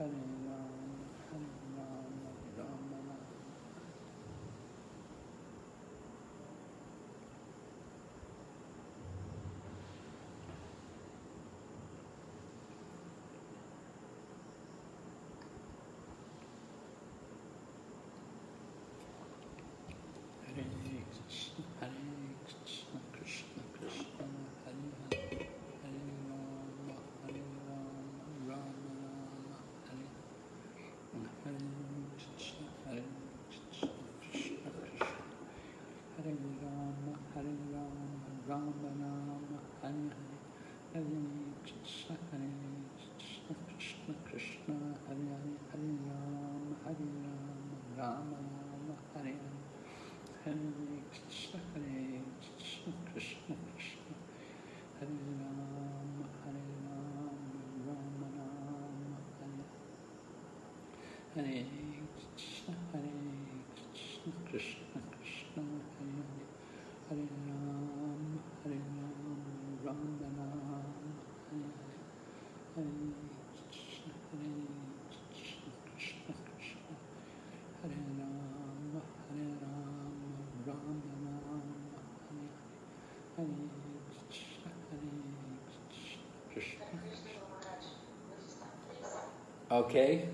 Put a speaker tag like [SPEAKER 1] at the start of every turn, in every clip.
[SPEAKER 1] Hare Okay.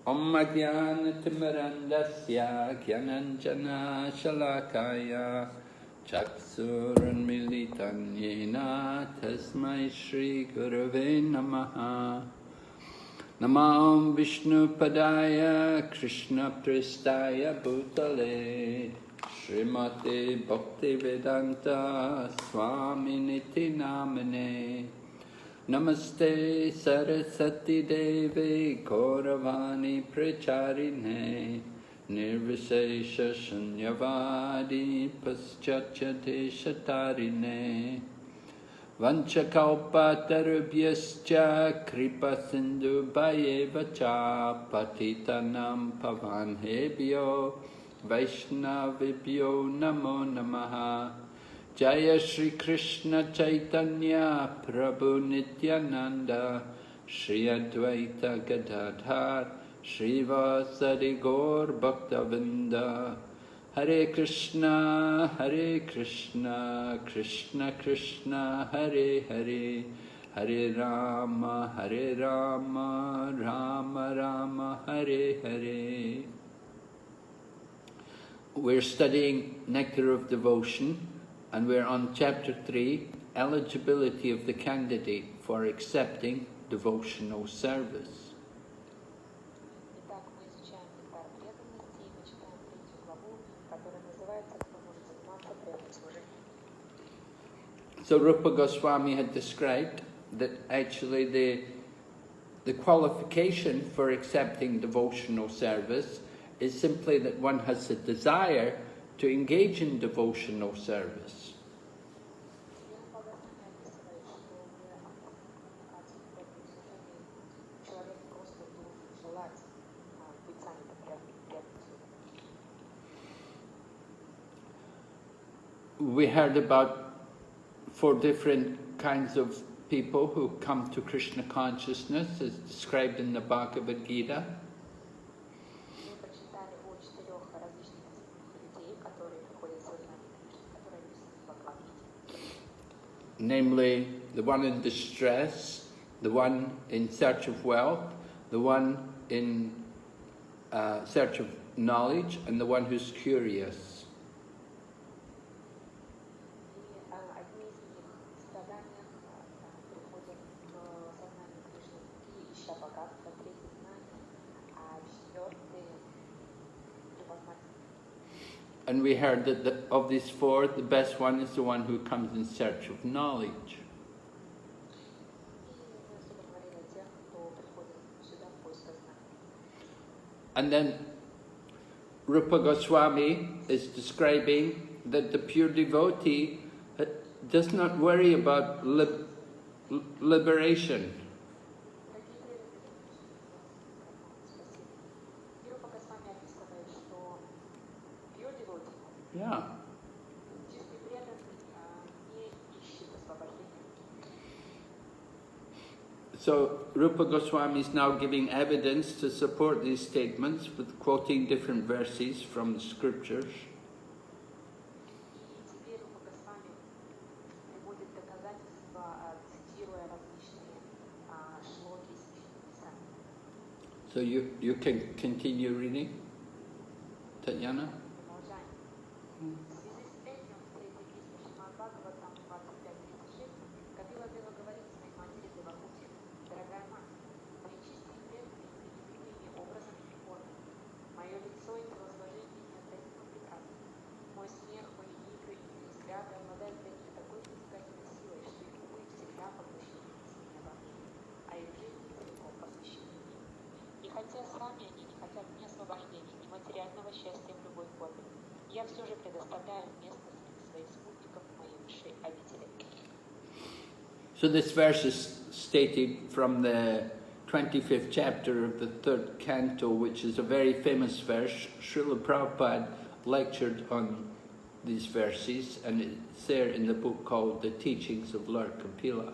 [SPEAKER 1] Om Madhyana Timarandasya Gyananjana Shalakaya Chaksuran Militanyena Tasmai Shri Gurave Namaha Namam Vishnu Padaya Krishna Pristaya Bhutale Srimate Bhakti Vedanta Swami Niti Namane Namaste Sarasati Devi Gauravani Pracharine Nirvishesha Shunyavadi Paschatya Deshatarine Vanchakalpatarubhyascha Kripa Sindhu Bhayevacha Patitanam Pavanhebhyo Vaishnavibhyo Namo Namaha Jaya Shri Krishna Chaitanya Prabhu Nityananda Shri Advaita Gadadhar Shri Vasadi Gaur Bhaktavinda Hare Krishna Krishna Krishna Hare Hare Hare Rama Rama Rama Hare Hare. We're studying Nectar of Devotion, and we're on chapter 3, eligibility of the candidate for accepting devotional service. So Rupa Goswami had described that actually the qualification for accepting devotional service is simply that one has a desire to engage in devotional service. We heard about 4 different kinds of people who come to Krishna consciousness, as described in the Bhagavad Gita. Namely, the one in distress, the one in search of wealth, the one in search of knowledge, and the one who's curious. And we heard that of these 4, the best one is the one who comes in search of knowledge. And then Rupa Goswami is describing that the pure devotee does not worry about liberation. Yeah. So Rupa Goswami is now giving evidence to support these statements with quoting different verses from the scriptures. So you can continue reading, Tatiana?
[SPEAKER 2] хотя сами они не хотят ни освобождения, ни материального счастья в любой форме, я все же предоставляю место среди своих спутников в моей высшей обители.
[SPEAKER 1] So this verse is stated from the 25th chapter of the 3rd canto, which is a very famous verse. Srila Prabhupada lectured on these verses, and it's there in the book called The Teachings of Lord Kapila.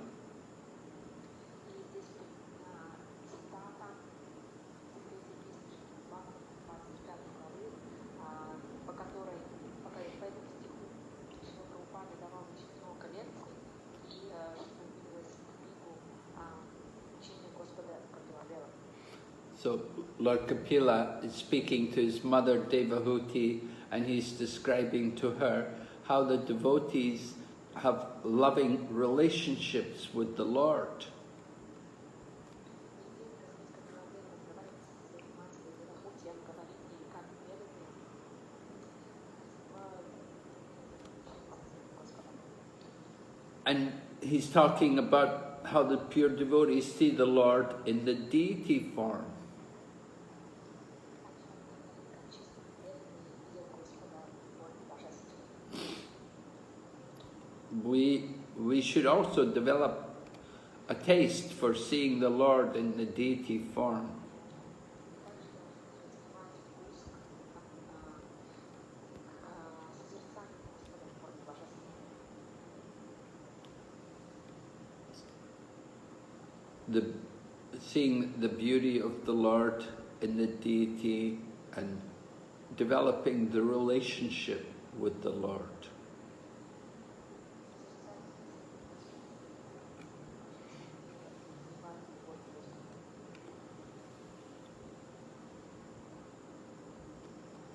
[SPEAKER 1] So Lord Kapila is speaking to his mother Devahuti, and he's describing to her how the devotees have loving relationships with the Lord. And he's talking about how the pure devotees see the Lord in the deity form. We should also develop a taste for seeing the Lord in the deity form. Seeing the beauty of the Lord in the deity and developing the relationship with the Lord.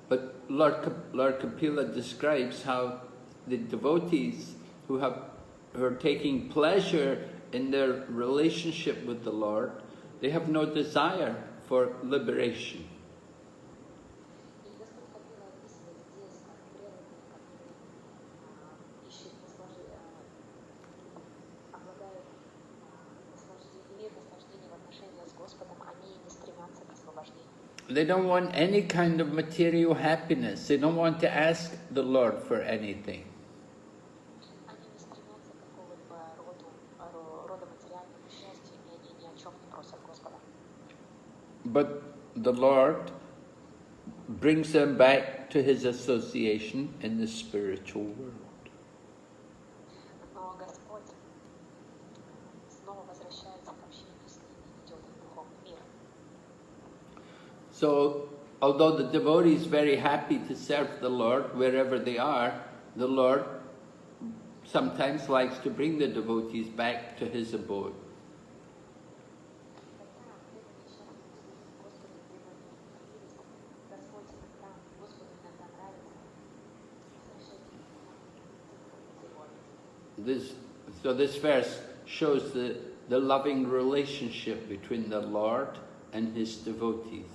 [SPEAKER 1] But Lord Kapila describes how the devotees who are taking pleasure in their relationship with the Lord, they have no desire for liberation. They don't want any kind of material happiness. They don't want to ask the Lord for anything. But the Lord brings them back to his association in the spiritual world. So, although the devotee is very happy to serve the Lord wherever they are, the Lord sometimes likes to bring the devotees back to his abode. So this verse shows the loving relationship between the Lord and his devotees.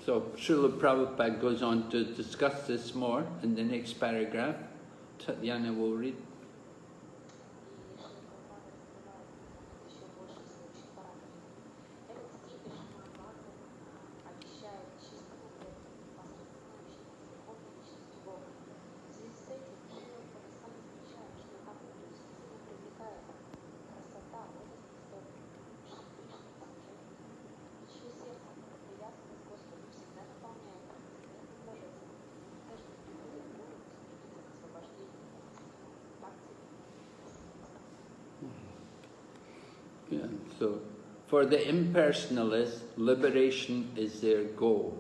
[SPEAKER 1] So Srila Prabhupada goes on to discuss this more in the next paragraph. Tatyana will read. Yeah, so for the impersonalists, liberation is their goal.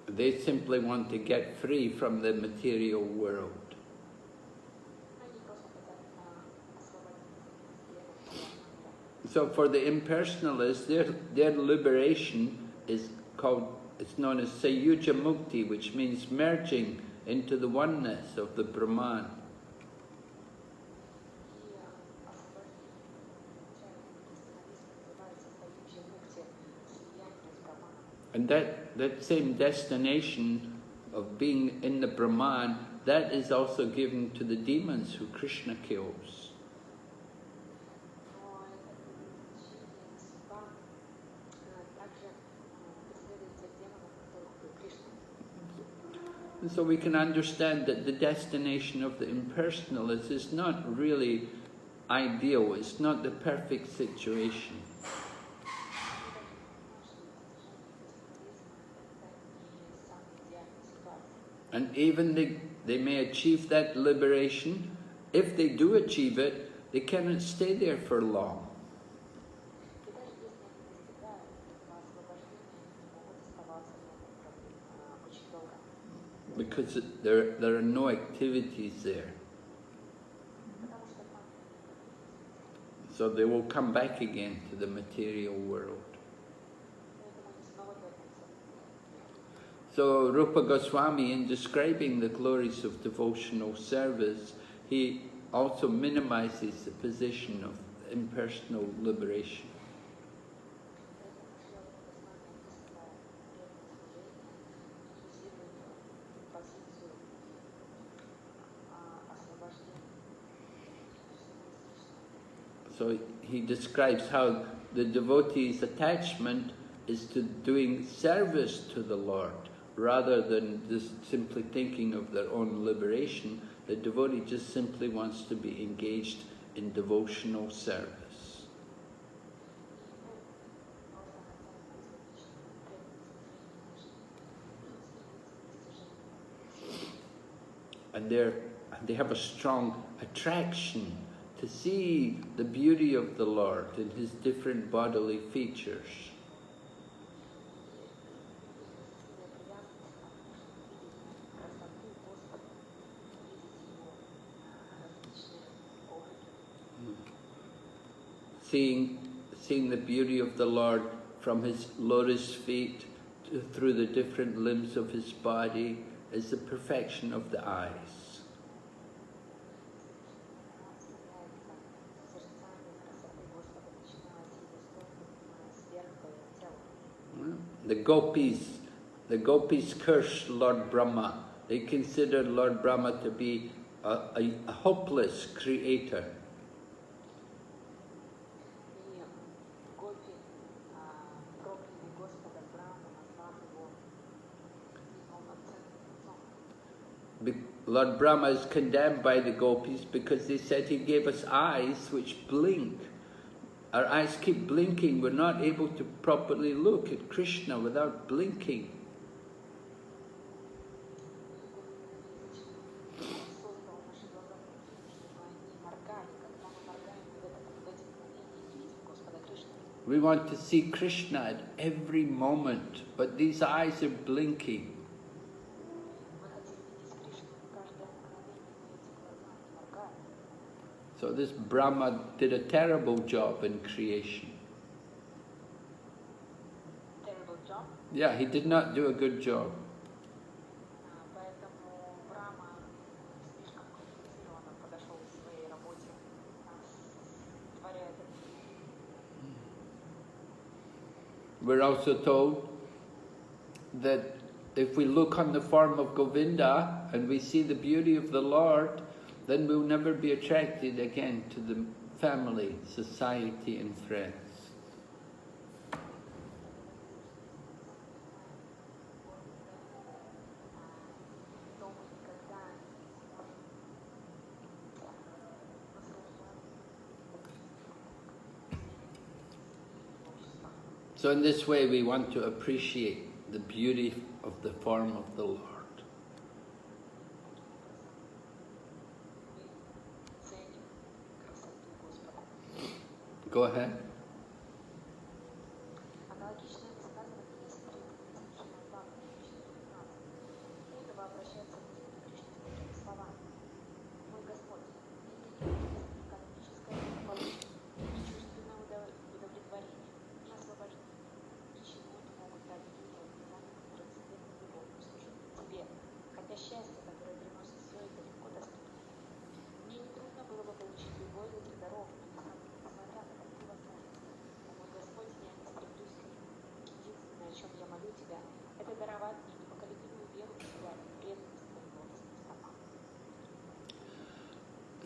[SPEAKER 1] They simply want to get free from the material world. So for the impersonalists, their liberation is called, it's known as Sayuja Mukti, which means merging into the oneness of the Brahman. And that same destination of being in the Brahman, that is also given to the demons who Krishna kills. And so we can understand that the destination of the impersonalist is not really ideal, it's not the perfect situation. And even they may achieve that liberation. If they do achieve it, they cannot stay there for long. Because there are no activities there. So they will come back again to the material world. So Rupa Goswami, in describing the glories of devotional service, he also minimizes the position of impersonal liberation. So he describes how the devotee's attachment is to doing service to the Lord, rather than just simply thinking of their own liberation. The devotee just simply wants to be engaged in devotional service. And they have a strong attraction to see the beauty of the Lord in His different bodily features. Seeing the beauty of the Lord from His lotus feet through the different limbs of His body is the perfection of the eyes. The gopis curse Lord Brahma. They consider Lord Brahma to be a hopeless creator. Lord Brahma is condemned by the gopis because they said he gave us eyes which blink. Our eyes keep blinking. We're not able to properly look at Krishna without blinking. We want to see Krishna at every moment, but these eyes are blinking. So this Brahma did a terrible job in creation.
[SPEAKER 2] Terrible job?
[SPEAKER 1] Yeah, he did not do a good job. We're also told that if we look on the form of Govinda and we see the beauty of the Lord, then we'll never be attracted again to the family, society and friends. So in this way we want to appreciate the beauty of the form of the Lord. Go ahead.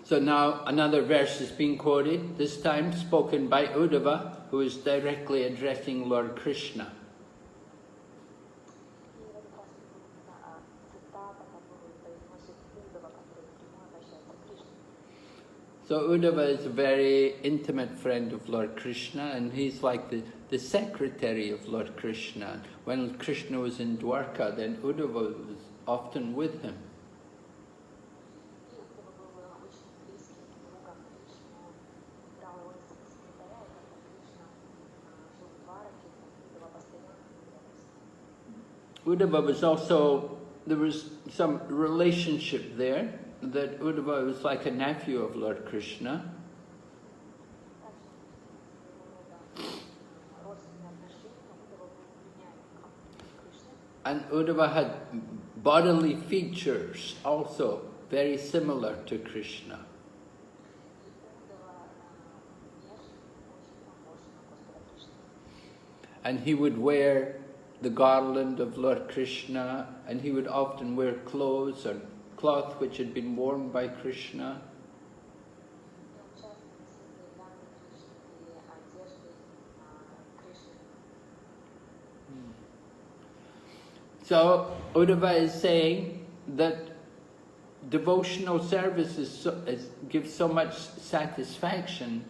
[SPEAKER 1] So now another verse is being quoted, this time spoken by Uddhava, who is directly addressing Lord Krishna.
[SPEAKER 2] И в этот раз именно цитата, которую произносит Удава, который напрямую обращается к Кришне.
[SPEAKER 1] So Uddhava is a very intimate friend of Lord Krishna, and he's like the secretary of Lord Krishna. When Krishna was in Dwarka, then Uddhava was often with him.
[SPEAKER 2] И Удава был очень близким другом Кришны, он брал его за секретаря, и когда Кришна жил в Двараке, Удава постоянно был с ним.
[SPEAKER 1] Uddhava was also, there was some relationship there, that Uddhava was like a nephew of Lord Krishna. And Uddhava had bodily features also very similar to Krishna. And he would wear the garland of Lord Krishna, and he would often wear clothes or cloth which had been worn by Krishna. So Uddhava is saying that devotional service gives so much satisfaction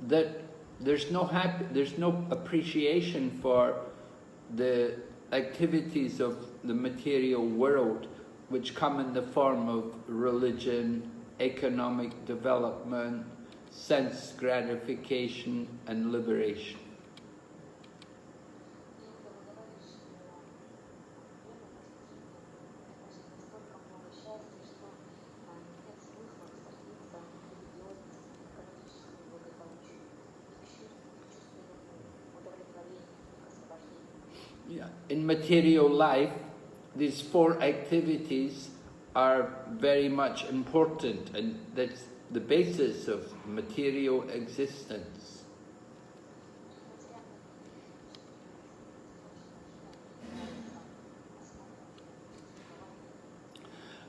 [SPEAKER 1] that there's no appreciation for the activities of the material world, which come in the form of religion, economic development, sense gratification, and liberation. Yeah. In material life, these four activities are very much important, and that's the basis of material existence.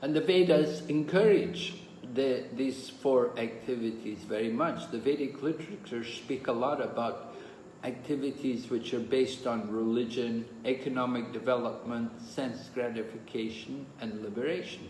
[SPEAKER 1] And the Vedas encourage these four activities very much. The Vedic literature speak a lot about activities which are based on religion, economic development, sense gratification, and liberation.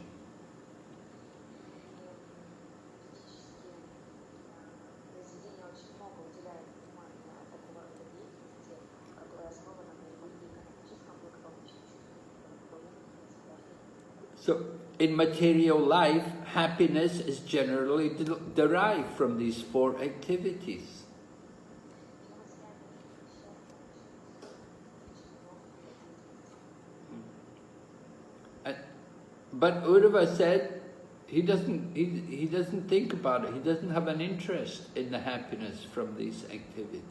[SPEAKER 1] So, in material life, happiness is generally derived from these four activities. But Uddhava said he doesn't think about it. He doesn't have an interest in the happiness from these activities.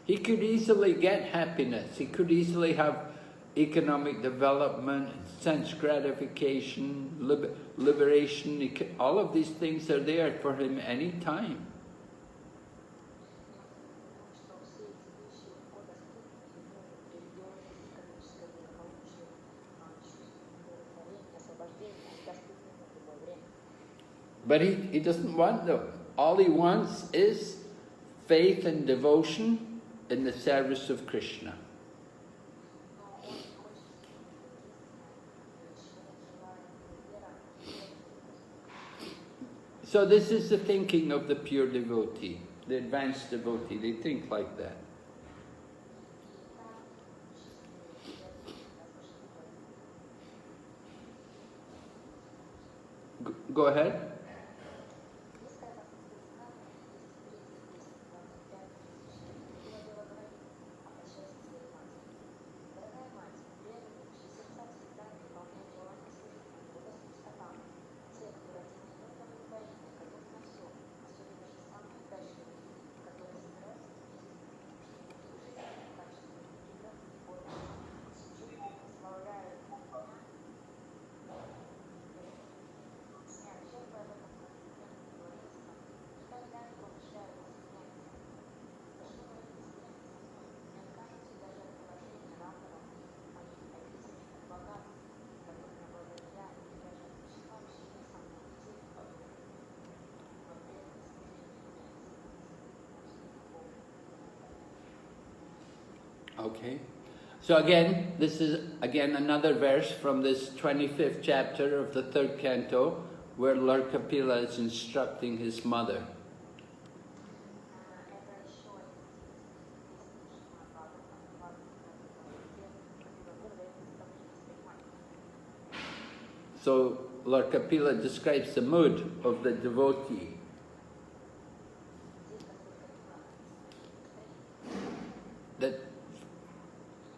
[SPEAKER 1] He could easily get happiness. He could easily have economic development, sense gratification, liberation. All of these things are there for him any time. But he doesn't want them. All he wants is faith and devotion in the service of Krishna. So this is the thinking of the pure devotee, the advanced devotee. They think like that. Go ahead. Okay. So again, this is again another verse from this 25th chapter of the 3rd canto, where Lord Kapila is instructing his mother. So Lord Kapila describes the mood of the devotee.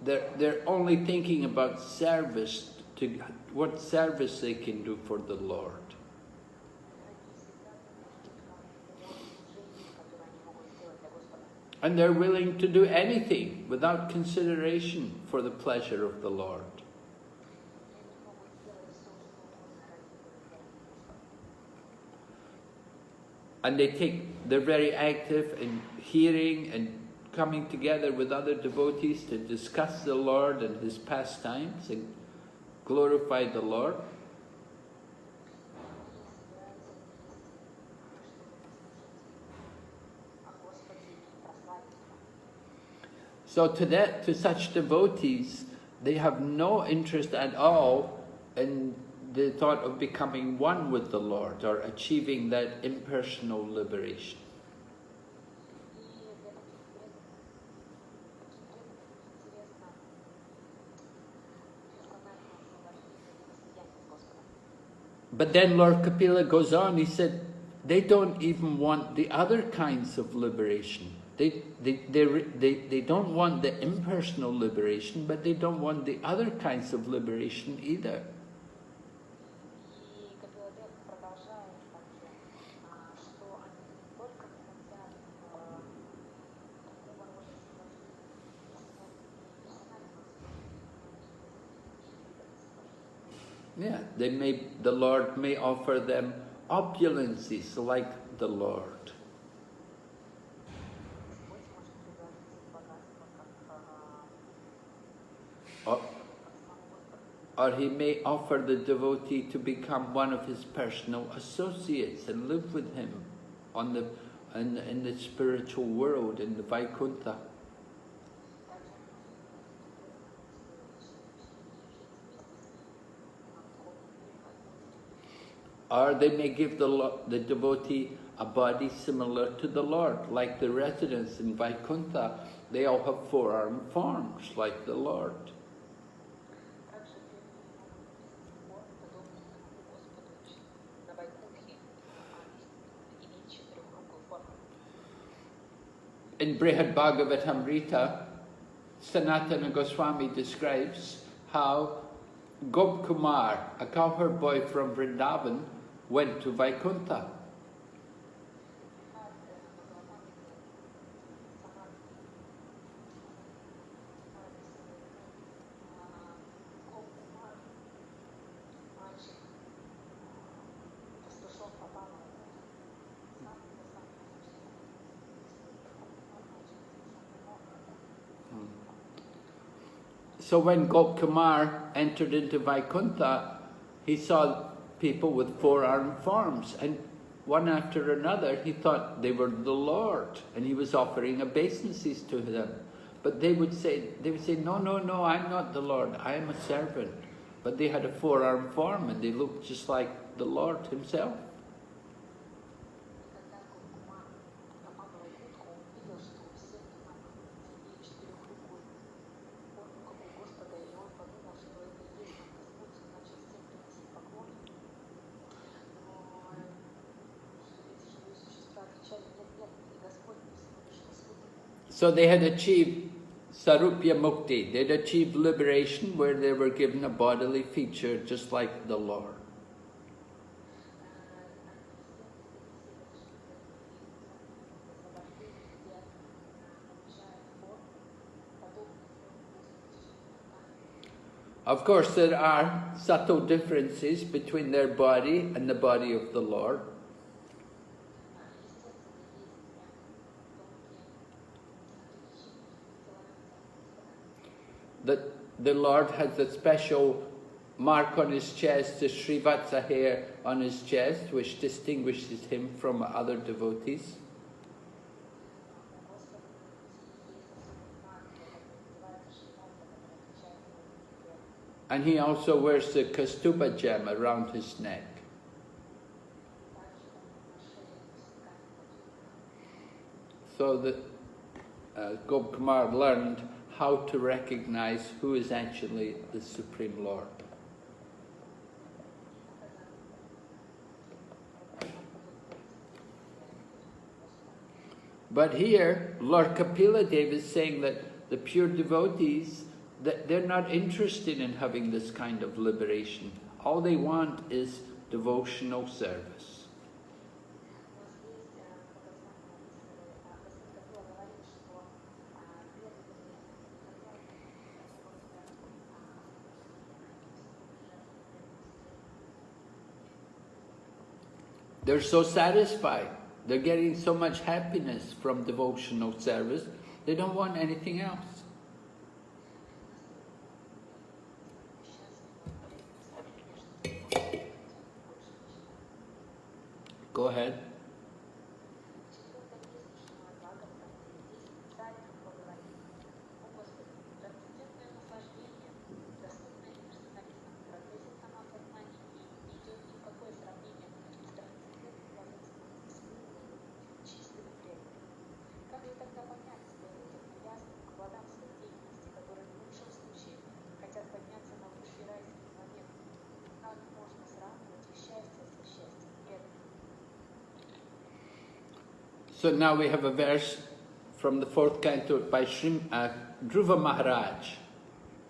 [SPEAKER 1] That they're only thinking about service, to what service they can do for the Lord. And they're willing to do anything without consideration for the pleasure of the Lord. And they're very active in hearing and coming together with other devotees to discuss the Lord and His pastimes and glorify the Lord. So to such devotees, they have no interest at all in the thought of becoming one with the Lord or achieving that impersonal liberation. But then Lord Kapila goes on, he said, they don't even want the other kinds of liberation. They don't want the impersonal liberation, but they don't want the other kinds of liberation either. Yeah, the Lord may offer them opulences like the Lord. Or He may offer the devotee to become one of His personal associates and live with Him in the spiritual world, in the Vaikuntha. Or they may give the devotee a body similar to the Lord, like the residents in Vaikuntha. They all have four-armed forms, like the Lord. In Brihad Bhagavatamrita, Sanatana Goswami describes how Gopkumar, a cowherd boy from Vrindavan, went to Vaikuntha. So when Gopkumar entered into Vaikuntha, he saw people with four-armed forms, and one after another he thought they were the Lord, and he was offering obeisances to them. But they would say, no, no, no, I'm not the Lord, I am a servant. But they had a four-armed form, and they looked just like the Lord Himself. So they had achieved Sarupya Mukti. They'd achieved liberation where they were given a bodily feature just like the Lord. Of course, there are subtle differences between their body and the body of the Lord. That the Lord has a special mark on His chest, the Srivatsa hair on His chest, which distinguishes Him from other devotees. And he also wears the kastuba gem around his neck. So that Gopkumar learned how to recognize who is actually the Supreme Lord. But here, Lord Kapila Dev is saying that the pure devotees, that they're not interested in having this kind of liberation. All they want is devotional service. They're so satisfied. They're getting so much happiness from devotional service. They don't want anything else. Go ahead. So now we have a verse from the 4th canto by Dhruva Maharaj,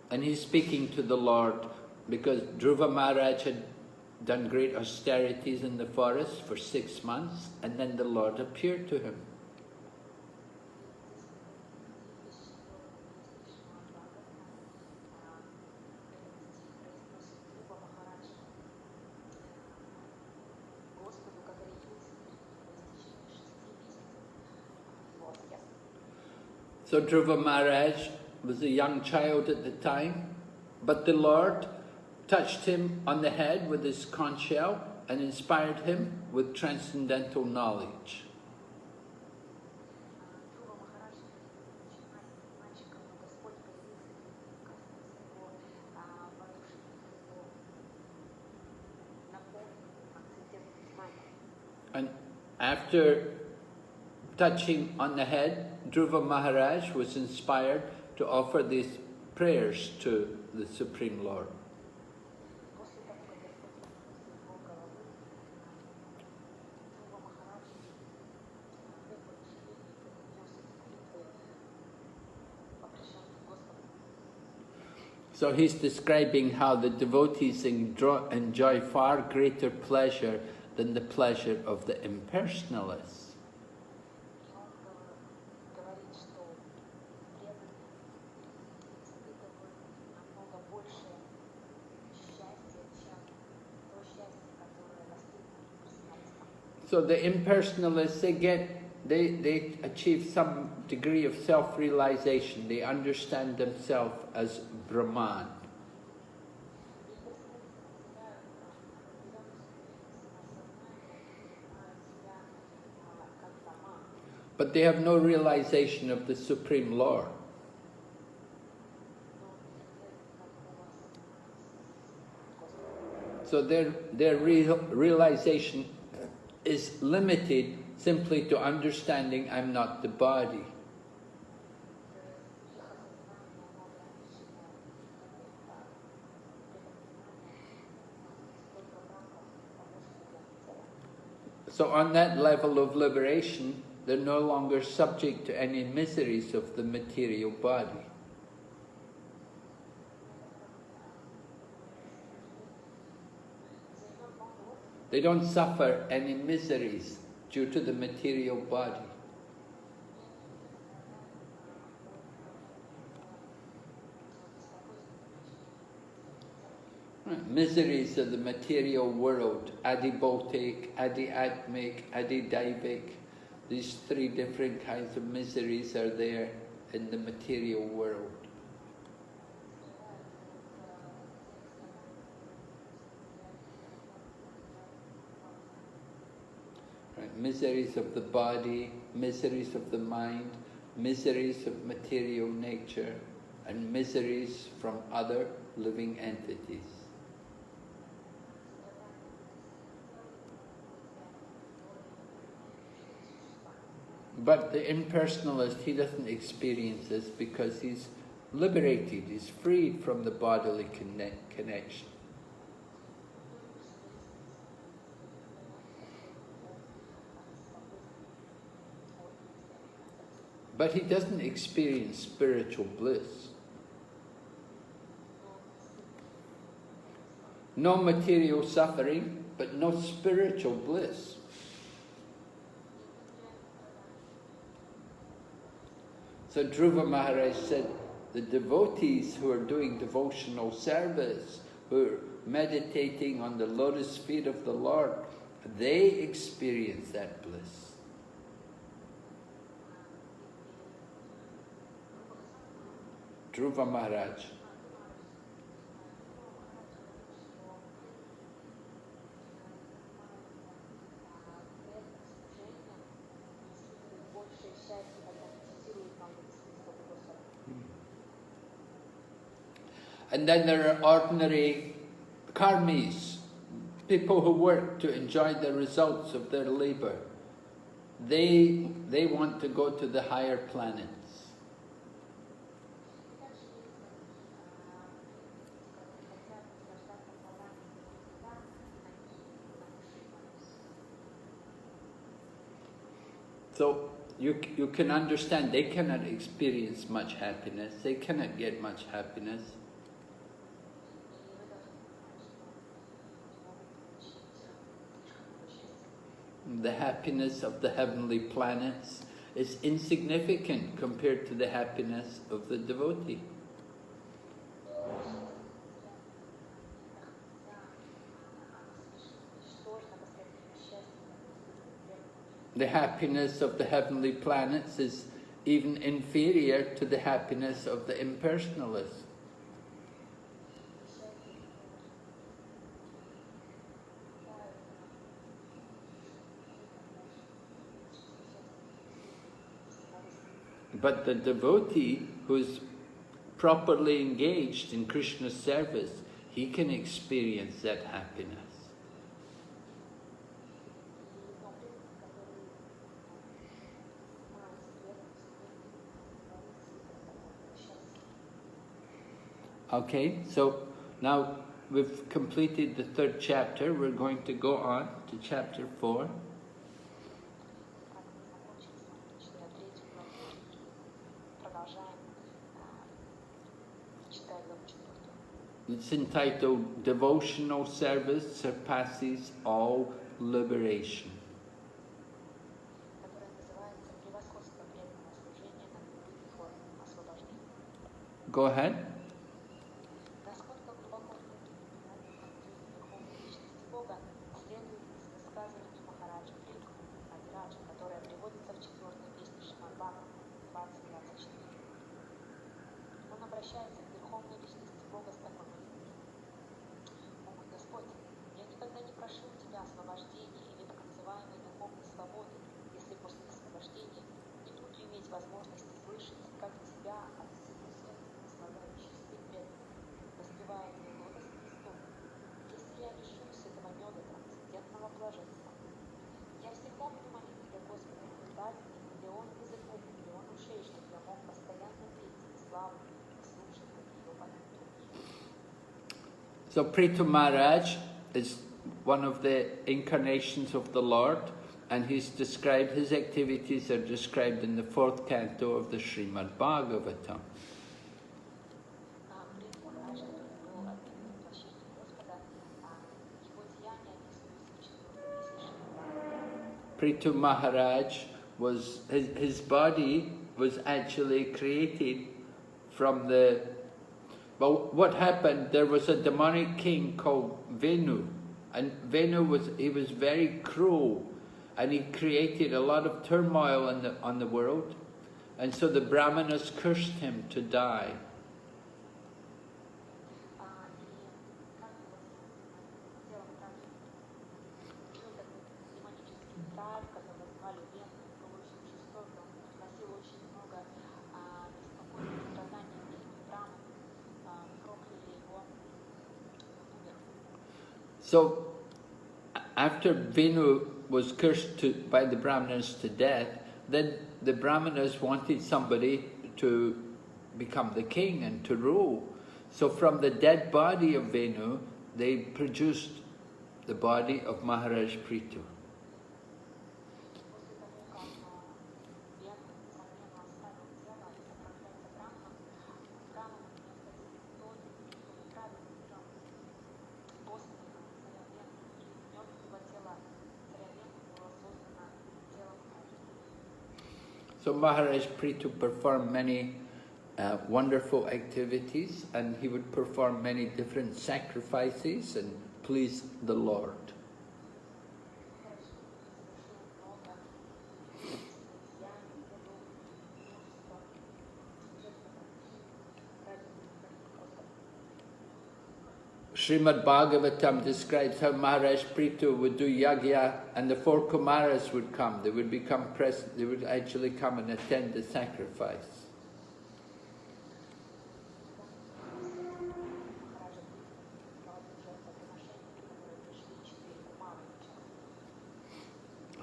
[SPEAKER 1] and he's speaking to the Lord because Dhruva Maharaj had done great austerities in the forest for 6 months, and then the Lord appeared to him. So Dhruva Maharaj was a young child at the time, but the Lord touched him on the head with his conch shell and inspired him with transcendental knowledge. And after touching on the head, Dhruva Maharaj was inspired to offer these prayers to the Supreme Lord. So he's describing how the devotees enjoy far greater pleasure than the pleasure of the impersonalists. So the impersonalists, they achieve some degree of self-realization. They understand themselves as Brahman. But they have no realization of the Supreme Lord. So their realization is limited simply to understanding I'm not the body. So on that level of liberation, they're no longer subject to any miseries of the material body. They don't suffer any miseries due to the material body. Miseries of the material world, adibautic, adiatmic, adidaivik. These 3 different kinds of miseries are there in the material world. Miseries of the body, miseries of the mind, miseries of material nature, and miseries from other living entities. But the impersonalist, he doesn't experience this because he's liberated, he's freed from the bodily connection. But he doesn't experience spiritual bliss. No material suffering, but no spiritual bliss. So Dhruva Maharaj said, the devotees who are doing devotional service, who are meditating on the lotus feet of the Lord, they experience that bliss. Dhruva Maharaj. And then there are ordinary karmis, people who work to enjoy the results of their labor. They want to go to the higher planets. So you can understand they cannot experience much happiness, they cannot get much happiness. The happiness of the heavenly planets is insignificant compared to the happiness of the devotee. The happiness of the heavenly planets is even inferior to the happiness of the impersonalists. But the devotee who is properly engaged in Krishna's service, he can experience that happiness. Okay, so now we've completed the 3rd chapter. We're going to go on to chapter 4. It's entitled Devotional Service Surpasses All Liberation. Go ahead. So Prithu Maharaj is one of the incarnations of the Lord, and he's described, his activities are described in the 4th canto of the Srimad Bhagavatam. Prithu Maharaj was, his body was actually created from the, well, what happened, there was a demonic king called Venu, and Venu was very cruel, and he created a lot of turmoil on the world, and so the Brahmanas cursed him to die. So after Venu was cursed by the Brahmanas to death, then the Brahmanas wanted somebody to become the king and to rule. So from the dead body of Venu, they produced the body of Maharaj Prithu. So Maharaj Prithu performed many wonderful activities, and he would perform many different sacrifices and please the Lord. Srimad Bhagavatam describes how Maharaj Prithu would do yagya and the 4 Kumaras would come. They would become present, they would actually come and attend the sacrifice.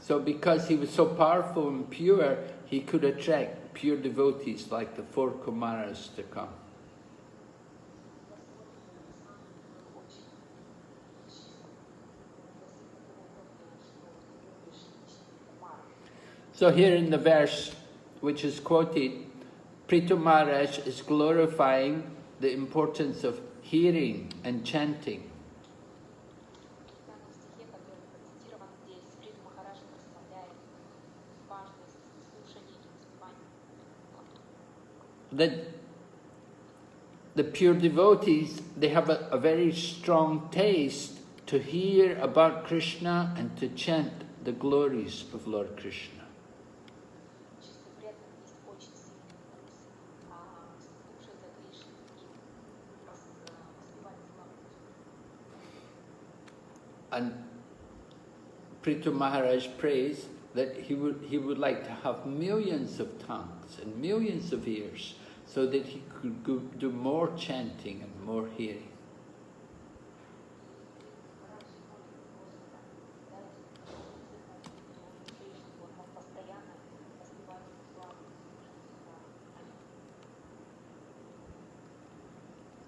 [SPEAKER 1] So because he was so powerful and pure, he could attract pure devotees like the 4 Kumaras to come. So here in the verse which is quoted, Prithu Maharaj is glorifying the importance of hearing and chanting. That the pure devotees, they have a very strong taste to hear about Krishna and to chant the glories of Lord Krishna. And Prithu Maharaj prays that he would like to have millions of tongues and millions of ears so that he could do more chanting and more hearing.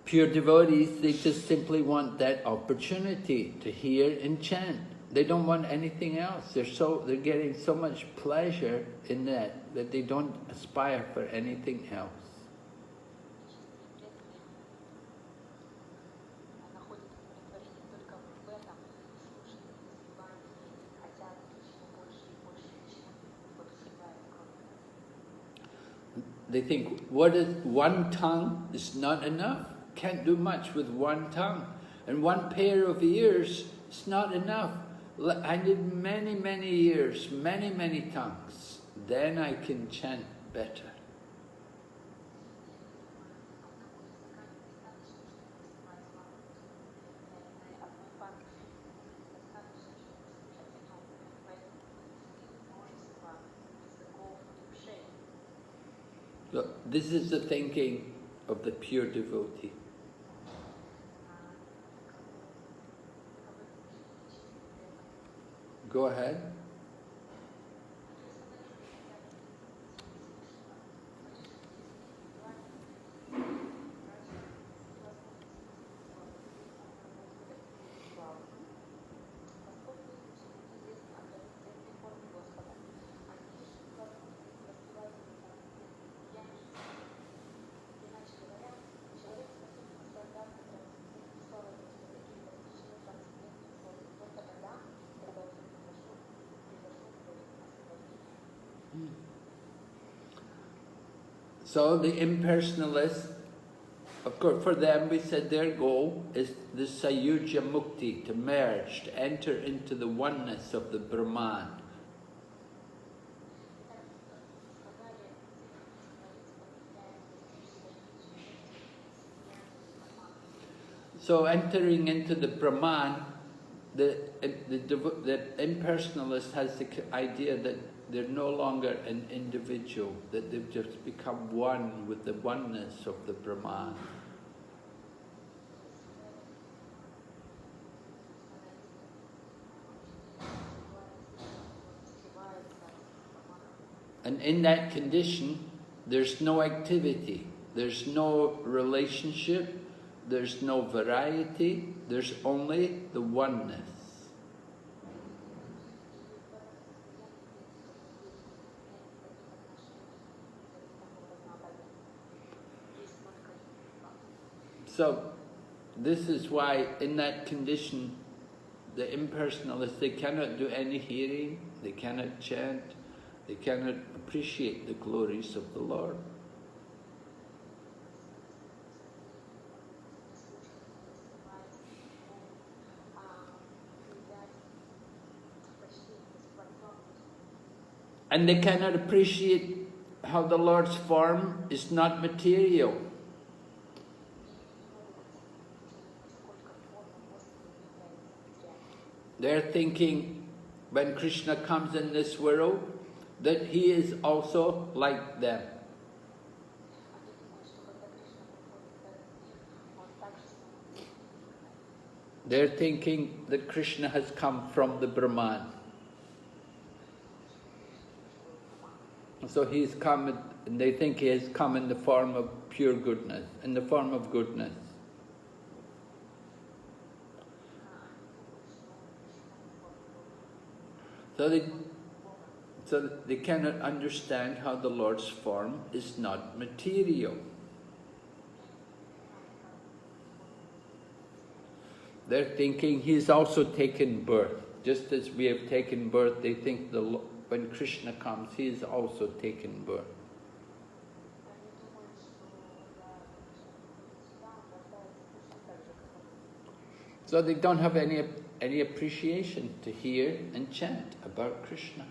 [SPEAKER 1] Pure devotees, they just simply want that opportunity to hear and chant. They don't want anything else. They're getting so much pleasure in that they don't aspire for anything else. They think, what is one tongue is not enough. Can't do much with one tongue. And one pair of ears is not enough. I need many, many ears, many, many tongues. Then I can chant better. So this is the thinking of the pure devotee. Go ahead. So the impersonalists, of course, for them we said their goal is the Sayuja Mukti, to merge, to enter into the oneness of the Brahman. So entering into the Brahman, the impersonalist has the idea that they're no longer an individual, that they've just become one with the oneness of the Brahman. And in that condition, there's no activity, there's no relationship, there's no variety, there's only the oneness. So, this is why in that condition, the impersonalists, they cannot do any hearing, they cannot chant, they cannot appreciate the glories of the Lord. And they cannot appreciate how the Lord's form is not material. They're thinking when Krishna comes in this world that he is also like them. They're thinking that Krishna has come from the Brahman. So he's come, and they think he has come in the form of pure goodness, in the form of goodness. So they cannot understand how the Lord's form is not material. They're thinking he's also taken birth. Just as we have taken birth, they think when Krishna comes, he has also taken birth. So they don't have any appreciation to hear and chant about Krishna.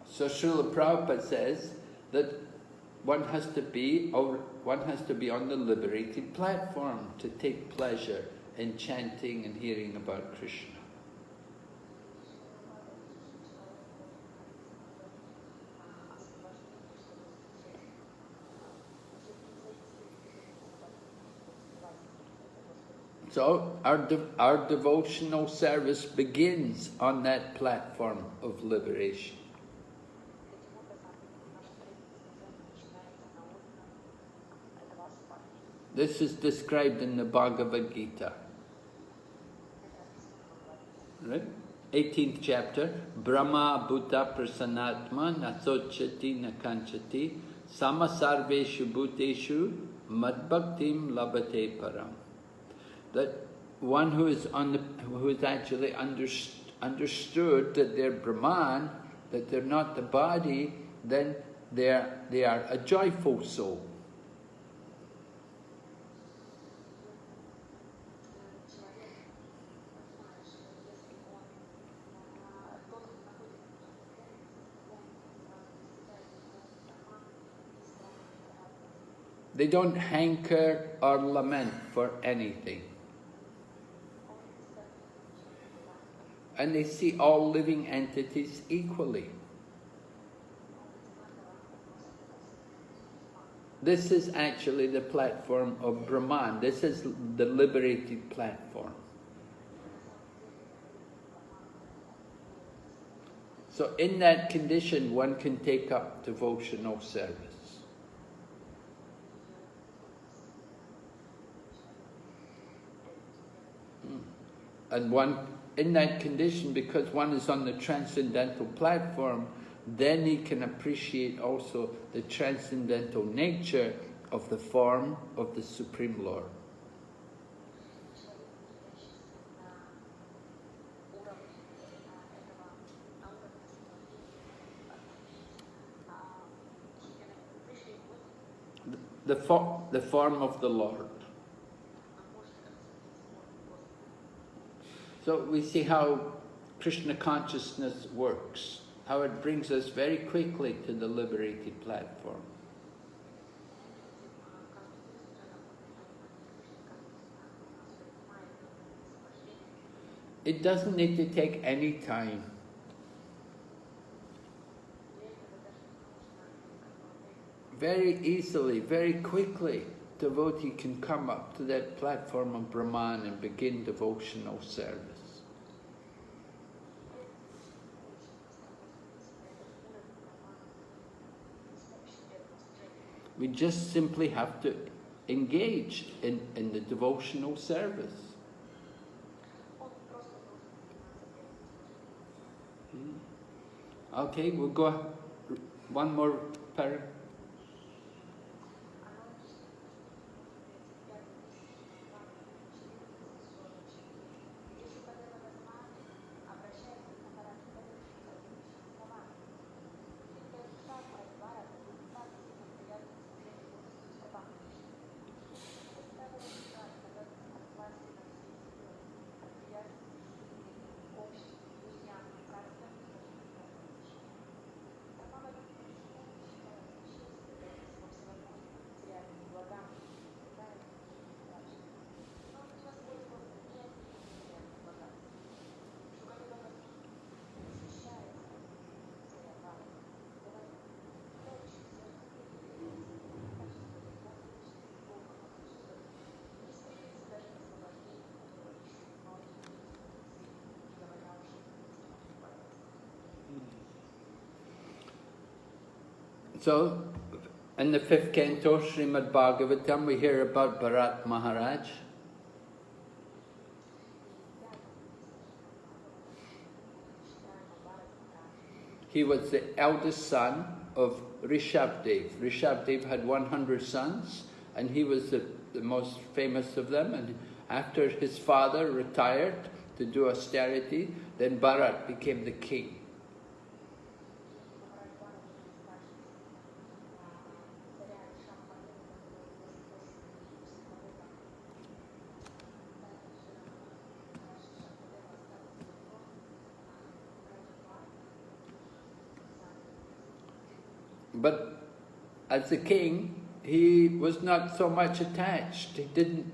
[SPEAKER 1] So Srila Prabhupada says that one has to be on the liberated platform to take pleasure in chanting and hearing about Krishna. So our devotional service begins on that platform of liberation. This is described in the Bhagavad Gita. Right? 18th chapter. Brahma Bhuta Prasanatma Nasochati Nakanchati Sama Sarveshu Bhuteshu Madbhaktim Labhate Param. That one who is actually understood that they're Brahman, that they're not the body, then they are a joyful soul. They don't hanker or lament for anything. And they see all living entities equally. This is actually the platform of Brahman. This is the liberated platform. So in that condition, one can take up devotional service. And one, in that condition, because one is on the transcendental platform, then he can appreciate also the transcendental nature of the form of the Supreme Lord. The form of the Lord. So we see how Krishna consciousness works, how it brings us very quickly to the liberated platform. It doesn't need to take any time. Very easily, very quickly, devotee can come up to that platform of Brahman and begin devotional service. We just simply have to engage in the devotional service. Okay, we'll go one more paragraph. So, in the 5th canto, Srimad Bhagavatam, we hear about Bharat Maharaj. He was the eldest son of Rishabdev. Rishabdev had 100 sons, and he was the most famous of them. And after his father retired to do austerity, then Bharat became the king. But as a king, he was not so much attached. He didn't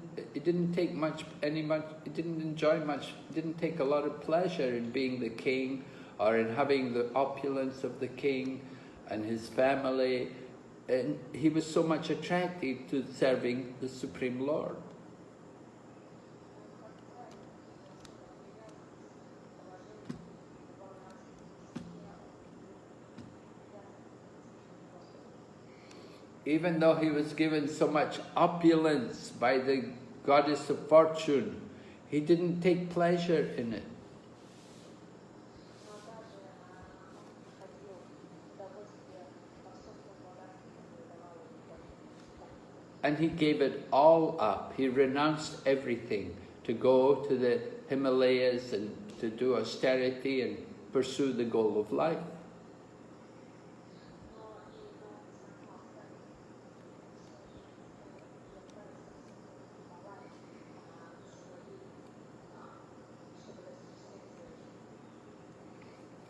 [SPEAKER 1] take he didn't enjoy much, didn't take a lot of pleasure in being the king or in having the opulence of the king and his family. And he was so much attracted to serving the Supreme Lord. Even though he was given so much opulence by the goddess of fortune, he didn't take pleasure in it. And he gave it all up. He renounced everything to go to the Himalayas and to do austerity and pursue the goal of life.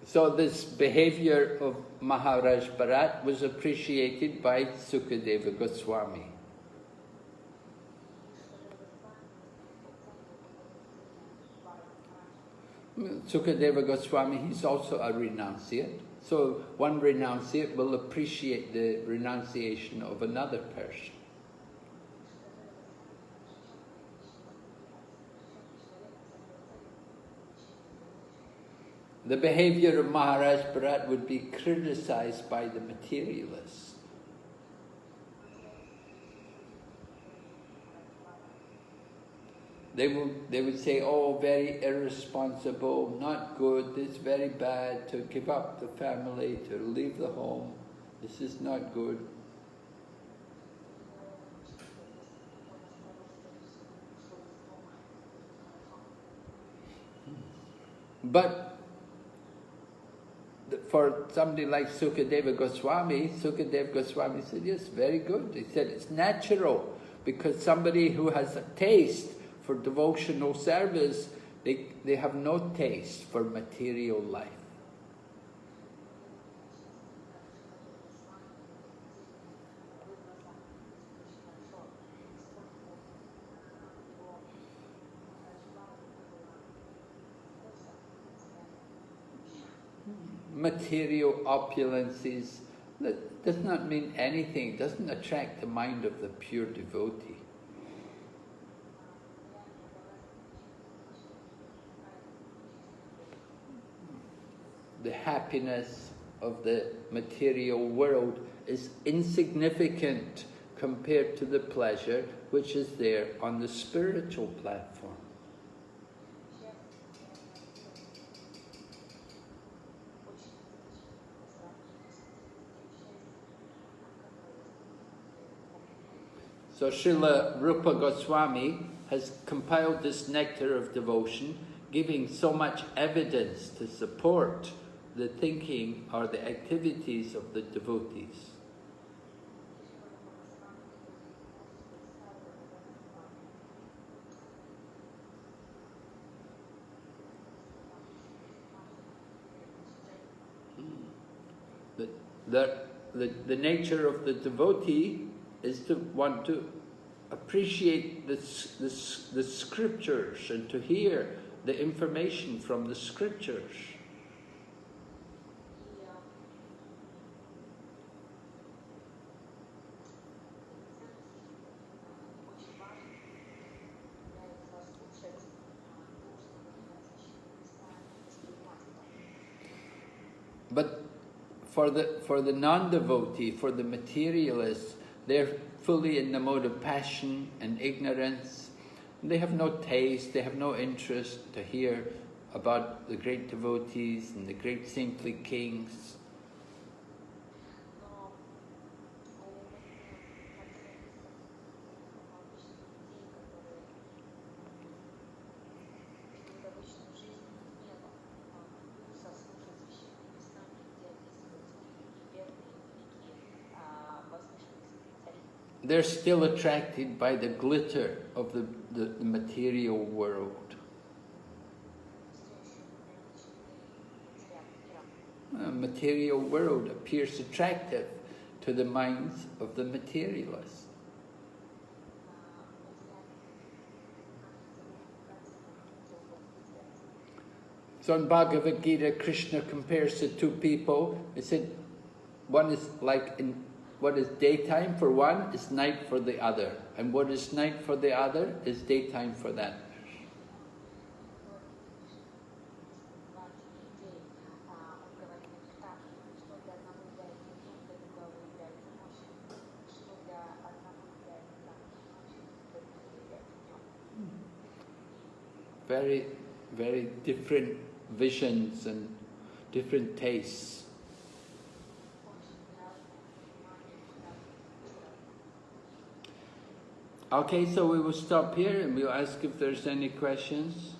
[SPEAKER 1] So this behavior of Maharaj Bharat was appreciated by Sukadeva Goswami. Sukadeva Goswami, he's also a renunciate. So one renunciate will appreciate the renunciation of another person. The behavior of Maharaj Bharat would be criticized by the materialists. They would say, oh, very irresponsible, not good, this is very bad, to give up the family, to leave the home, this is not good. But for somebody like Sukadeva Goswami said, yes, very good. He said it's natural, because somebody who has a taste for devotional service, they have no taste for material life. Material opulences That does not mean anything. It doesn't attract the mind of the pure devotee. The happiness of the material world is insignificant compared to the pleasure which is there on the spiritual platform. So Srila Rupa Goswami has compiled this nectar of devotion, giving so much evidence to support the thinking or the activities of the devotees. The nature of the devotee is to want to appreciate the scriptures and to hear the information from the scriptures. But for the non-devotee, for the materialist, they're fully in the mode of passion and ignorance. They have no taste, they have no interest to hear about the great devotees and the great saintly kings. They're still attracted by the glitter of the material world. The material world appears attractive to the minds of the materialists. So in Bhagavad Gita, Krishna compares the two people. He said, one is like what is daytime for one is night for the other, and what is night for the other is daytime for that. Very, very different visions and different tastes. Okay, so we will stop here and we'll ask if there's any questions.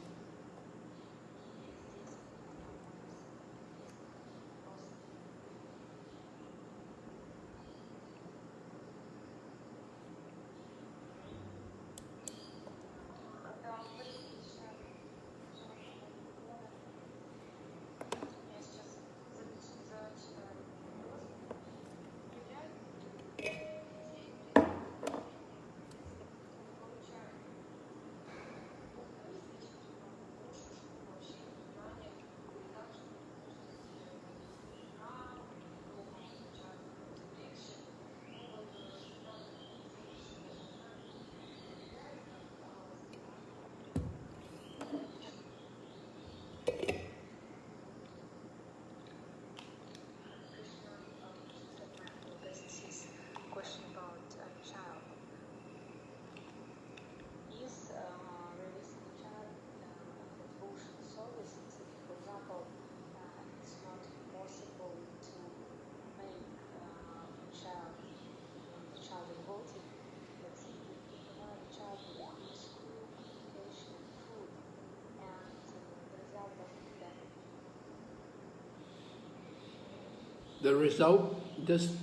[SPEAKER 1] The result doesn't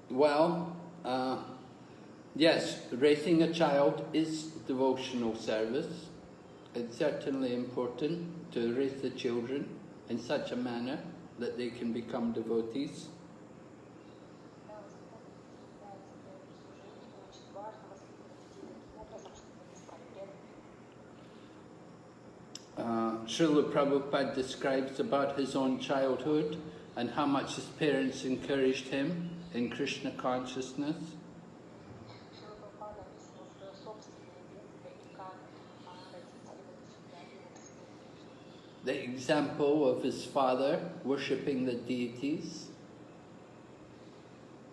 [SPEAKER 1] well, yes, raising a child is devotional service. It's certainly important to raise the children in such a manner that they can become devotees. Srila Prabhupada describes about his own childhood and how much his parents encouraged him in Krishna consciousness.
[SPEAKER 2] Шрила Прабхупада описывал свое собственное детство и как родители воодушевляли его.
[SPEAKER 1] The example of his father worshipping the deities.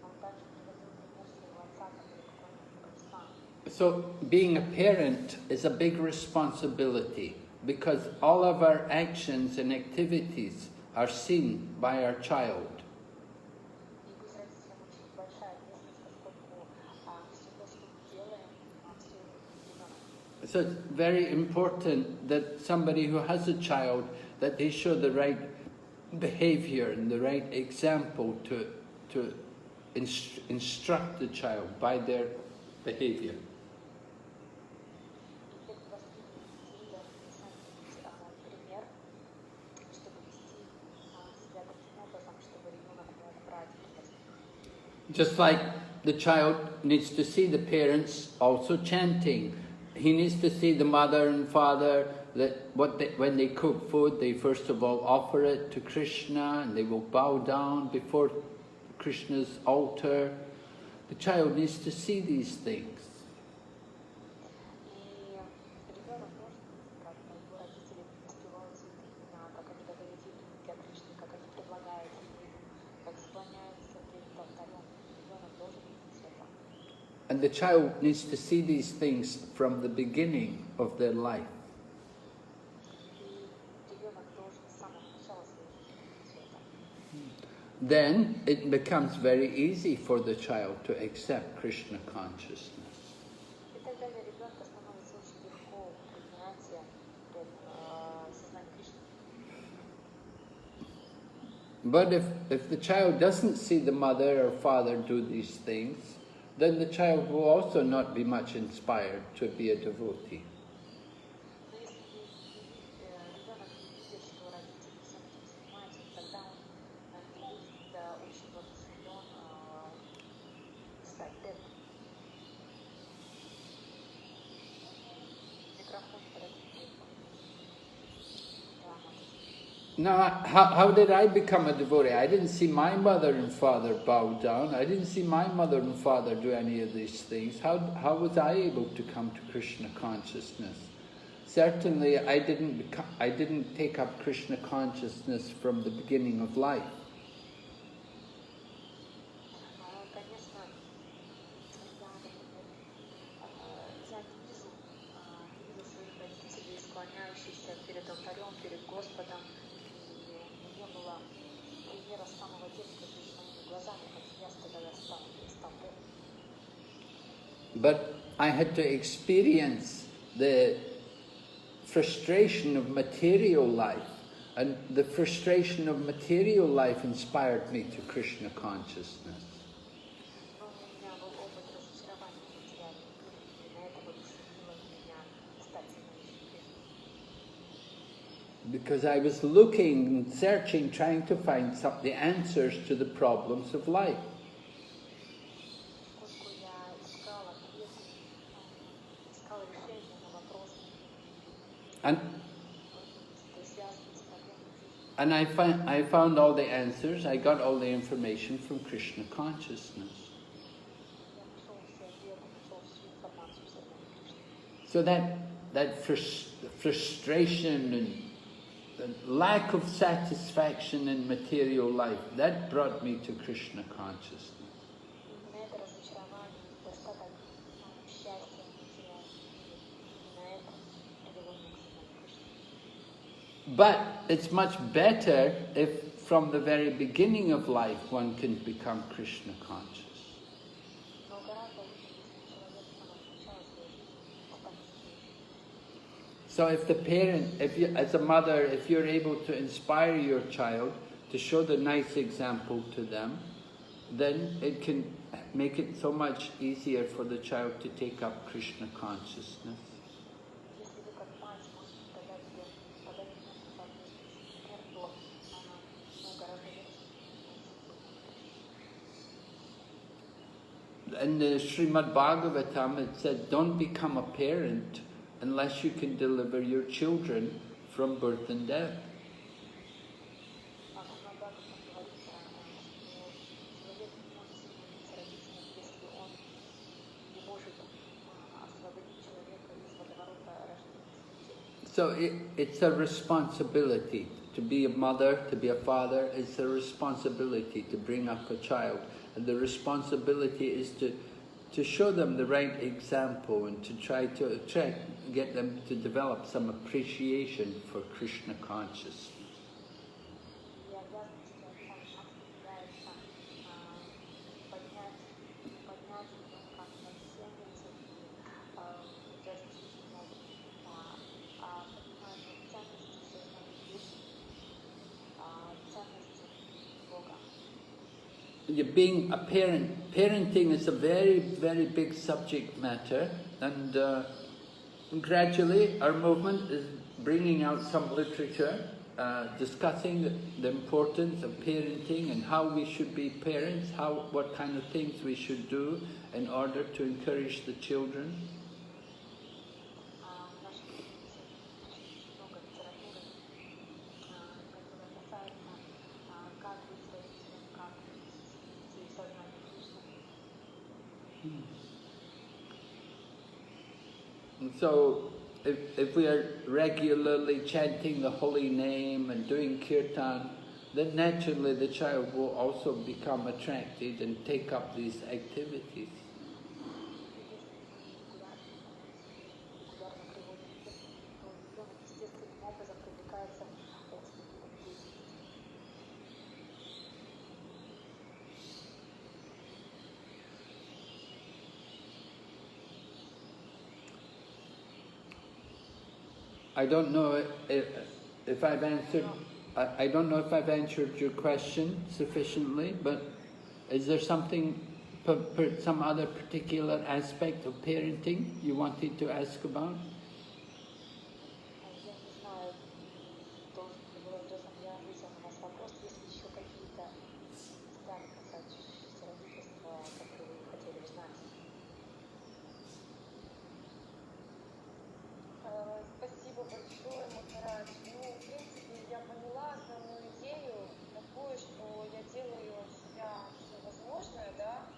[SPEAKER 2] Он также приводил пример своего отца, который поклонялся божествам.
[SPEAKER 1] So being a parent is a big responsibility because all of our actions and activities are seen by our child.
[SPEAKER 2] И быть родителем очень большая ответственность, поскольку все то, что мы делаем, все видит ребенок.
[SPEAKER 1] So it's very important that somebody who has a child, that they show the right behavior and the right example to instruct the child by their behavior.
[SPEAKER 2] И для воспитанных детей должны сами быть пример, чтобы вести себя таким образом, чтобы ребенок мог брать пример.
[SPEAKER 1] Just like the child needs to see the parents also chanting. He needs to see the mother and father that when they cook food, they first of all offer it to Krishna and they will bow down before Krishna's altar. The child needs to see these things.
[SPEAKER 2] И ребенок может видеть, как его родители воспевают святые имена, как они готовят еду для Кришны, как они предлагают еду, как склоняются перед алтарем. Ребенок должен видеть это.
[SPEAKER 1] And the child needs to see these things from the beginning of their life.
[SPEAKER 2] И ребенок должен с самого начала своей жизни видеть все это.
[SPEAKER 1] Then it becomes very easy for the child to accept Krishna consciousness.
[SPEAKER 2] И тогда для ребенка становится очень легко принятие сознания Кришны.
[SPEAKER 1] But if the child doesn't see the mother or father do these things, then the child will also not be much inspired to be a devotee.
[SPEAKER 2] Но если ребенок не видит, что родители всем этим занимаются, тогда он не будет очень воодушевлен стать преданным. Микрофон подойдет.
[SPEAKER 1] Now, how did I become a devotee? I didn't see my mother and father bow down. I didn't see my mother and father do any of these things. How was I able to come to Krishna consciousness? Certainly, I didn't take up Krishna consciousness from the beginning of life.
[SPEAKER 2] Конечно, я не вижу своих родителей, склоняющихся перед алтарем, перед Господом. И не было примера с самого детства перед моими глазами, как я стал преданным.
[SPEAKER 1] But I had to experience the frustration of material life, and the frustration of material life inspired me to Krishna consciousness.
[SPEAKER 2] Но у меня был опыт разочарования материальной жизни, и на это воодушевило меня стать сильнейшим Кришной.
[SPEAKER 1] Because I was looking and searching, trying to find the answers to the problems of life.
[SPEAKER 2] Поскольку я искал ответы, искал решения на вопросы, связанные с проблемами жизни.
[SPEAKER 1] And I found all the answers, I got all the information from Krishna consciousness.
[SPEAKER 2] Я нашел все ответы, нашел всю информацию в сознании Кришны.
[SPEAKER 1] So that frustration and the lack of satisfaction in material life, that brought me to Krishna consciousness.
[SPEAKER 2] Именно это разочарование, недостаток счастья в материальном мире, именно это привело меня к сознанию Кришны.
[SPEAKER 1] But it's much better if from the very beginning of life one can become Krishna conscious.
[SPEAKER 2] Но гораздо лучше, если человек с самого начала своей жизни станет Кришной.
[SPEAKER 1] So if the parent, as a mother, if you're able to inspire your child to show the nice example to them, then it can make it so much easier for the child to take up Krishna consciousness.
[SPEAKER 2] Если вы как мать можете подать ребенку соответствующий пример, то гораздо легче начать.
[SPEAKER 1] In the Srimad Bhagavatam it said, don't become a parent unless you can deliver your children from birth and death.
[SPEAKER 2] Иногда, как там говорится, что человек не может соединиться с родителями, если он не может освободить человека из водоворота рождения смерти.
[SPEAKER 1] So it's a responsibility to be a mother, to be a father. It's a responsibility to bring up a child, and the responsibility is to show them the right example and to try to get them to develop some appreciation for Krishna consciousness.
[SPEAKER 2] И обязанностью отца является поднять ребенка над семьей и действительно понимать ценности сознания Кришны, ценности Бога.
[SPEAKER 1] Being a parent, parenting is a very, very big subject matter, and gradually our movement is bringing out some literature discussing the importance of parenting and how we should be parents, what kind of things we should do in order to encourage the children. And so, if we are regularly chanting the holy name and doing kirtan, then naturally the child will also become attracted and take up these activities. I don't know if I've answered. I don't know if I've answered your question sufficiently, but is there something, some other particular aspect of parenting you wanted to ask about?
[SPEAKER 2] Спасибо большое, Махарадж. Ну, в принципе, я поняла основную идею, такую, что я делаю от себя все возможное, да.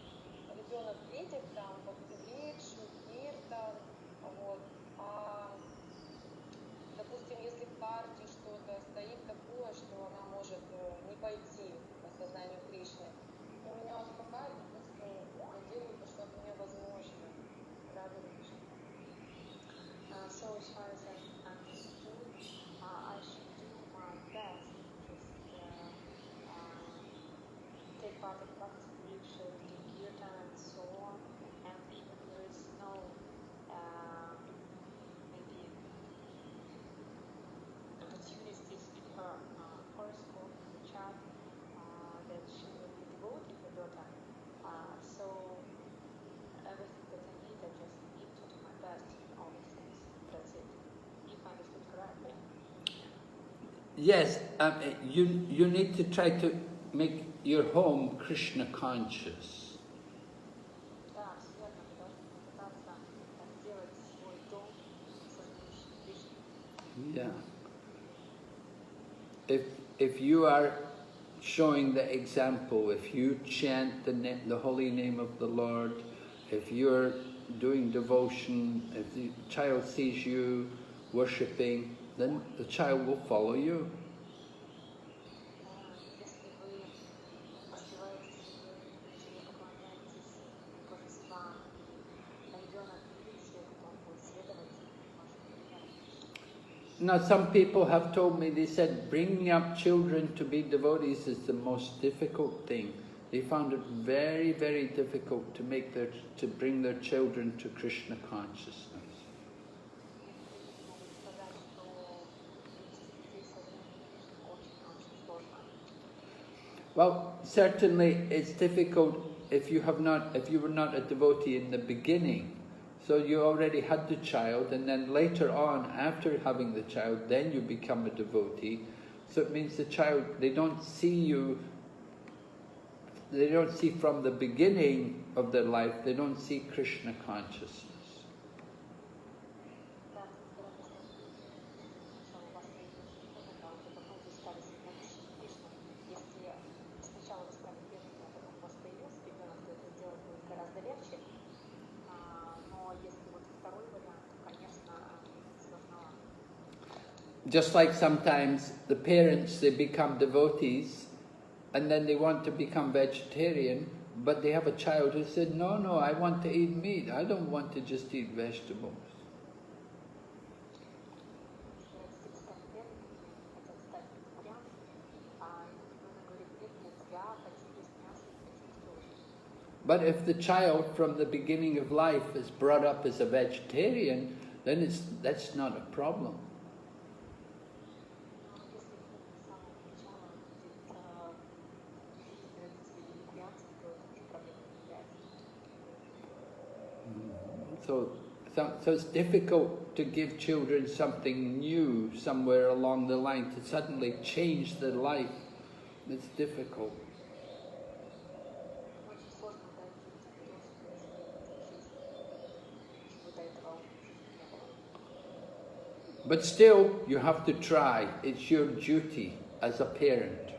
[SPEAKER 2] Ребенок видит там бхакти-рикшу, киртан, вот. А, допустим, если в карте что-то стоит такое, что она может не пойти по сознанию Кришны, то меня успокаивает, просто я делаю то, что от меня возможно. Рада Кришна. So as far as I understood, I should do my best, just take part in bhakti riksha, do kirtan and so on, and even there is no maybe opportunities in her horoscope, in the chart, that she will be devotee for daughter. So everything that I need, I just need to do my best in all these things. That's it. If I understood correctly.
[SPEAKER 1] Yes, you need to try to make your home Krishna conscious.
[SPEAKER 2] Да, верно. Вы должны попытаться сделать свой дом сознающим Кришну.
[SPEAKER 1] Yeah. If you are showing the example, if you chant the holy name of the Lord, if you're doing devotion, if the child sees you worshipping, then the child will follow you.
[SPEAKER 2] Если вы развиваете свой или поклоняетесь божествам, и ребенок видит все это, он будет следовать вашим примерам.
[SPEAKER 1] Now some people have told me, they said bringing up children to be devotees is the most difficult thing. They found it very, very difficult to bring their children to Krishna consciousness. Well, certainly it's difficult if you were not a devotee in the beginning. So you already had the child, and then later on, after having the child, then you become a devotee. So it means the child, they don't see from the beginning of their life, they don't see Krishna consciousness. Just like sometimes the parents, they become devotees and then they want to become vegetarian, but they have a child who said, no, no, I want to eat meat. I don't want to just eat vegetables. But if the child from the beginning of life is brought up as a vegetarian, then that's not a problem. So it's difficult to give children something new somewhere along the line, to suddenly change their life. It's difficult. But still, you have to try. It's your duty as a parent.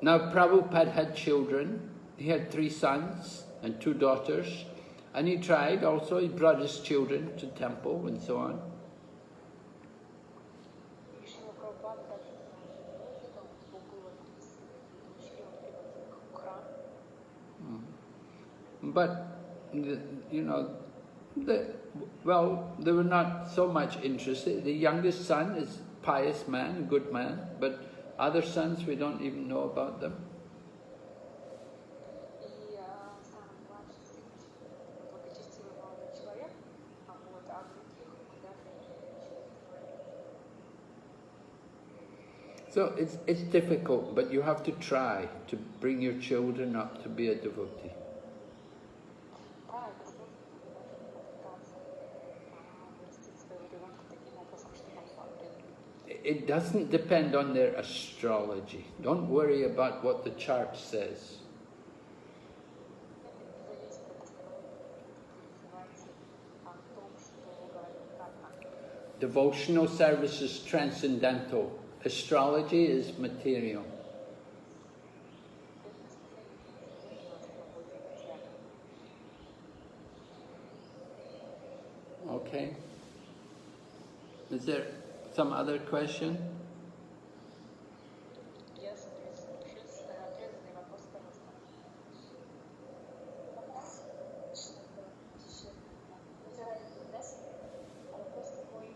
[SPEAKER 1] Now, Prabhupada had children. He had 3 sons and 2 daughters. And he tried also, he brought his children to temple and so on. But, you know, they were not so much interested. The youngest son is a pious man, a good man, but other sons, we don't even know about them. So it's difficult, but you have to try to bring your children up to be a devotee. It doesn't depend on their astrology. Don't worry about what the chart says. Devotional service is transcendental. Astrology is material. Okay. Is there some other question?
[SPEAKER 2] Yes, ответственный вопрос, пожалуйста. Вопрос такой.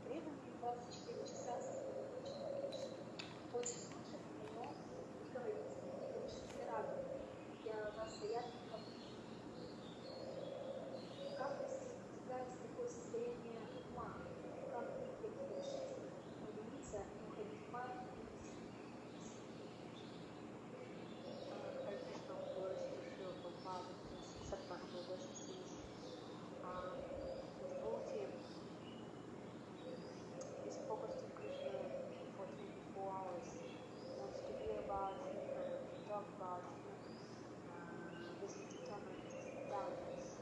[SPEAKER 2] Преданный 24 часа сосредоточен на Кришне. Очень слушать его и говорить, не рада. Я вас как вы достигаете такое состояние ума? Как вы поделиться, не уходить в мать? Конечно, он говорит, что Прабхупаде, Сатман был очень сильный. Devotee is focused on Krishna for 24 hours. Wants to hear about him and talk about him with determined intelligence.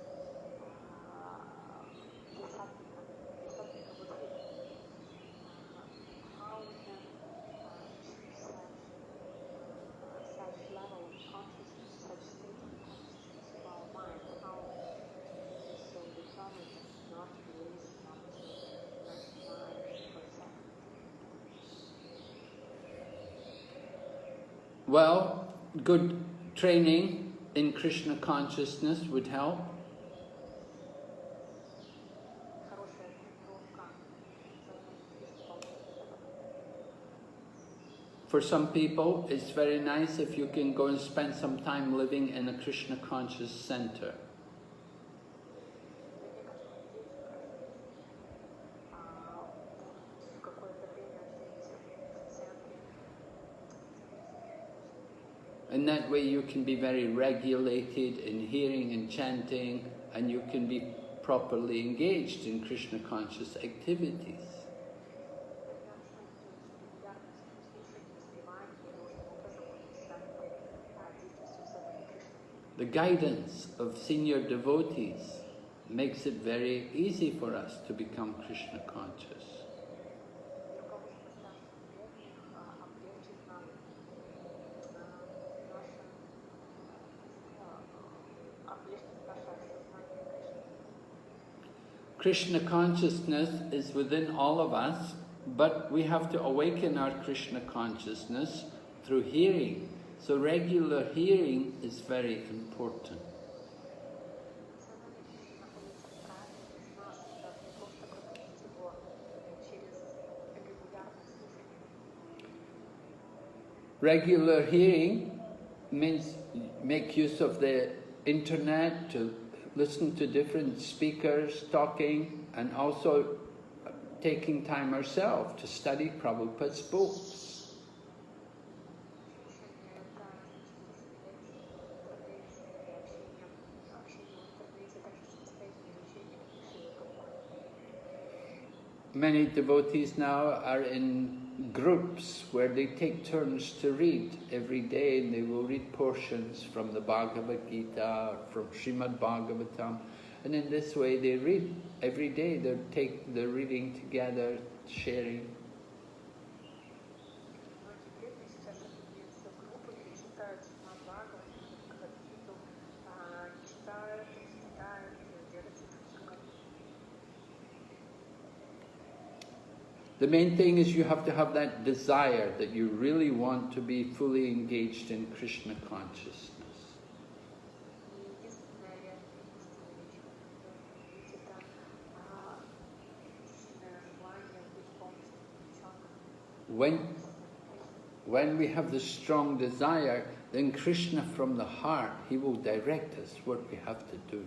[SPEAKER 2] There's something about him. How we can achieve such level of consciousness, such state of consciousness of our mind, how it is so determined not to release, not to rest mind for a second.
[SPEAKER 1] Well, good training in Krishna consciousness would help.
[SPEAKER 2] Хорошая тренировка
[SPEAKER 1] For some people, it's very nice if you can go and spend some time living in a Krishna conscious center.
[SPEAKER 2] в какое-то время в центре.
[SPEAKER 1] In that way you can be very regulated in hearing and chanting, and you can be properly engaged in Krishna conscious activities. The guidance of senior devotees makes it very easy for us to become Krishna conscious. Krishna consciousness is within all of us, but we have to awaken our Krishna consciousness through hearing. So regular hearing is very important. Regular hearing means make use of the internet to listen to different speakers talking, and also taking time ourselves to study Prabhupada's books. Many devotees now are in groups where they take turns to read every day, and they will read portions from the Bhagavad Gita or from Srimad Bhagavatam, and in this way they read every day. They're reading together, sharing. The main thing is you have to have that desire that you really want to be fully engaged in Krishna consciousness. When we have this strong desire, then Krishna from the heart, he will direct us what we have to do.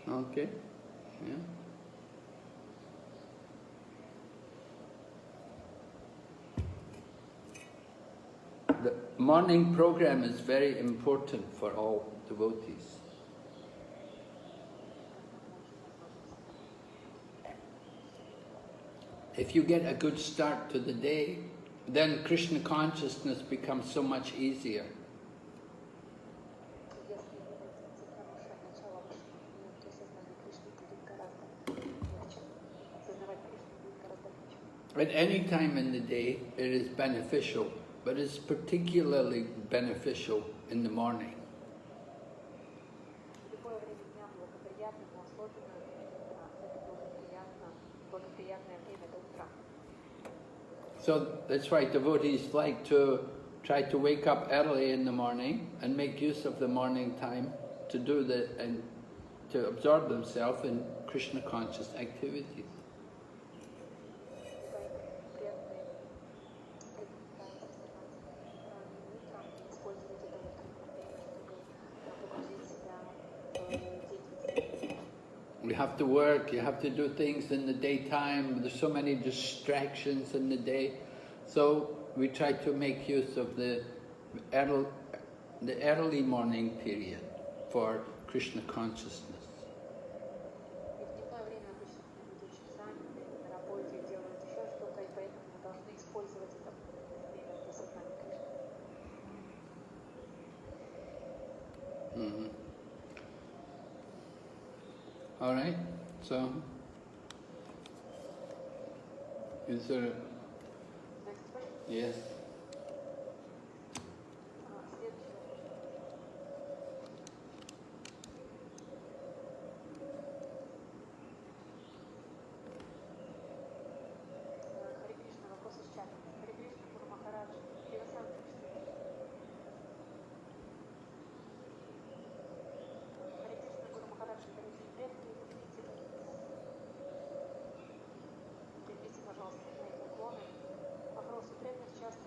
[SPEAKER 1] Okay, yeah. The morning program is very important for all devotees. If you get a good start to the day, then Krishna consciousness becomes so much easier. At any time in the day, it is beneficial, but it's particularly beneficial in the morning. So that's why devotees like to try to wake up early in the morning and make use of the morning time to do and to absorb themselves in Krishna conscious activities. You have to work, you have to do things in the daytime, there's so many distractions in the day. So we try to make use of the early morning period for Krishna consciousness. Mm-hmm. All right, so is there?
[SPEAKER 2] Next question?
[SPEAKER 1] Yes.
[SPEAKER 2] Харе Кришна, вопрос из чата. Харе Кришна, Гуру Махарадж, Кришна. Харе Кришна, Гуру Махарадж, дорогие предки, примите, пожалуйста, мои поклоны. Вопрос: у преданных часто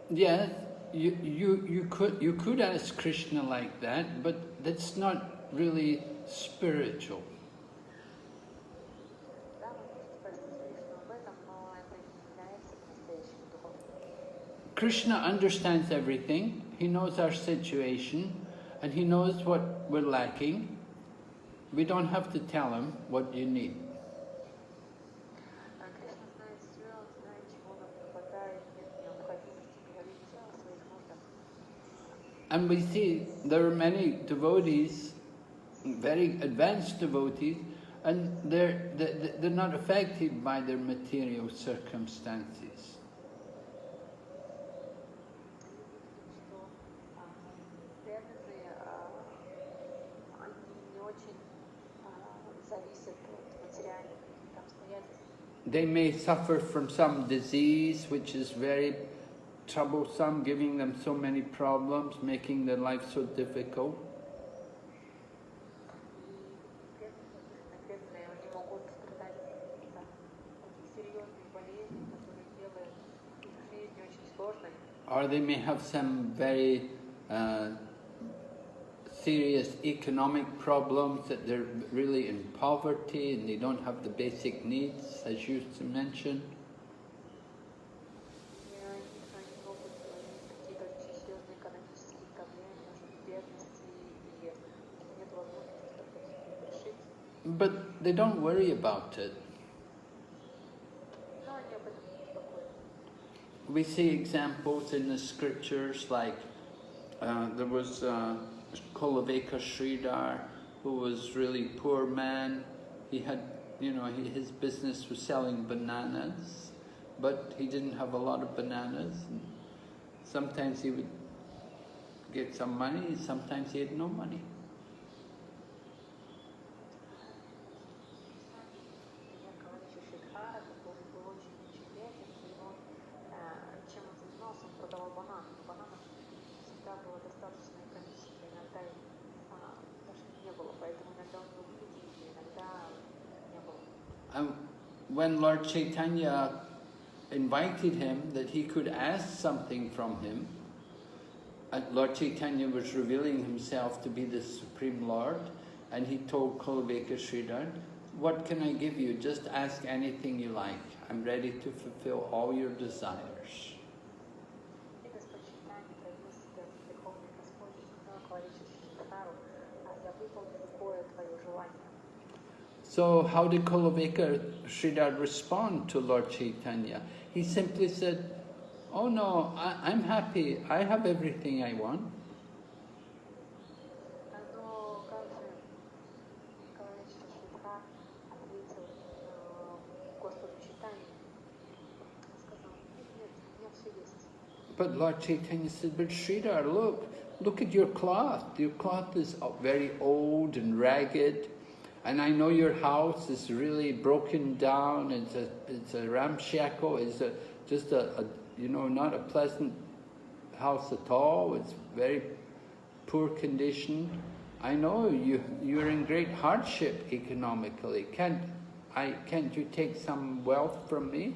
[SPEAKER 1] Yes, you could ask Krishna like that, but that's not really spiritual.
[SPEAKER 2] Да, вы можете спросить Кришну об этом, но это не является по-настоящему духовным.
[SPEAKER 1] Krishna understands everything. He knows our situation, and he knows what we're lacking. We don't have to tell him what you need.
[SPEAKER 2] Кришна знает все, он знает, чего нам не хватает, нет необходимости говорить о своих нуждах.
[SPEAKER 1] And we see there are many devotees, very advanced devotees, and they're not affected by their material circumstances. They may suffer from some disease which is very troublesome, giving them so many problems, making their life so difficult. Or they may have some very serious economic problems, that they're really in poverty and they don't have the basic needs, as you mentioned. But they don't worry about it. We see examples in the scriptures like there was Kulaveka Sridhar, who was really poor man. He had, his business was selling bananas, but he didn't have a lot of bananas. And sometimes he would get some money, sometimes he had no money. And when Lord Chaitanya invited him that he could ask something from him, and Lord Chaitanya was revealing himself to be the Supreme Lord, and he told Kulaveka Sridhar, "What can I give you? Just ask anything you like. I'm ready to fulfill all your desires." So how did Kulaveka Sridhar respond to Lord Chaitanya? He simply said, "Oh no, I'm happy. I have everything I want." But Lord Chaitanya said, "But Sridhar, look at your cloth. Your cloth is very old and ragged. And I know your house is really broken down. It's a ramshackle. It's just not a pleasant house at all. It's very poor condition. I know you're in great hardship economically. Can't you take some wealth from me?"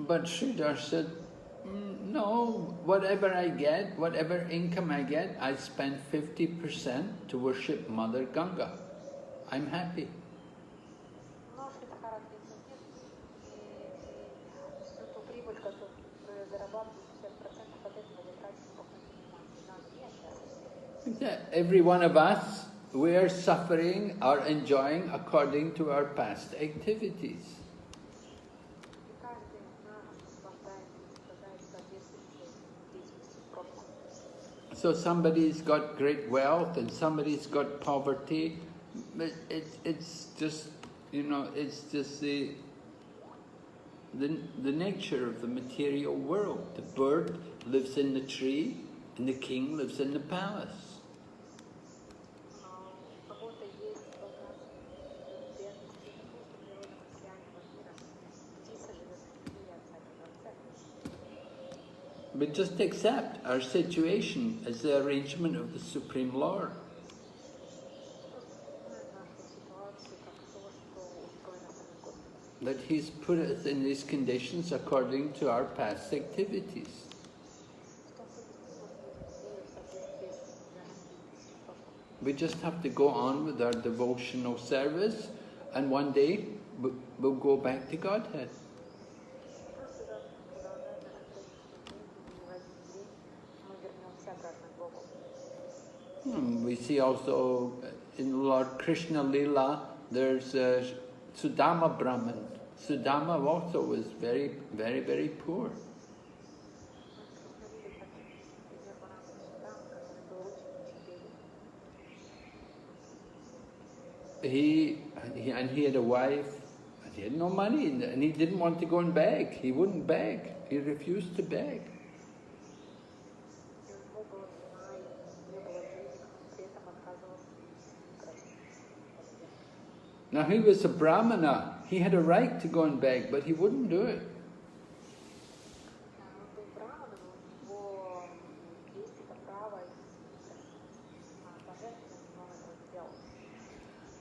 [SPEAKER 1] But Sridhar said, "No, whatever I get, whatever income I get, I spend 50% to worship Mother Ganga. I'm happy." Every one of us, we are suffering or enjoying according to our past activities. So somebody's got great wealth and somebody's got poverty. It's just, it's just the nature of the material world. The bird lives in the tree and the king lives in the palace.
[SPEAKER 2] У кого-то есть
[SPEAKER 1] We just accept our situation as the arrangement of the Supreme Lord. That He's put us in these conditions according to our past activities. We just have to go on with our devotional service, and one day we'll go back to Godhead. We see also in Lord Krishna Lila, there's Sudama Brahman. Sudama also was very, very, very poor. He had a wife, and he had no money, and he didn't want to go and beg. He wouldn't beg. He refused to beg. Now he was a Brahmana. He had a right to go and beg, but he wouldn't do it.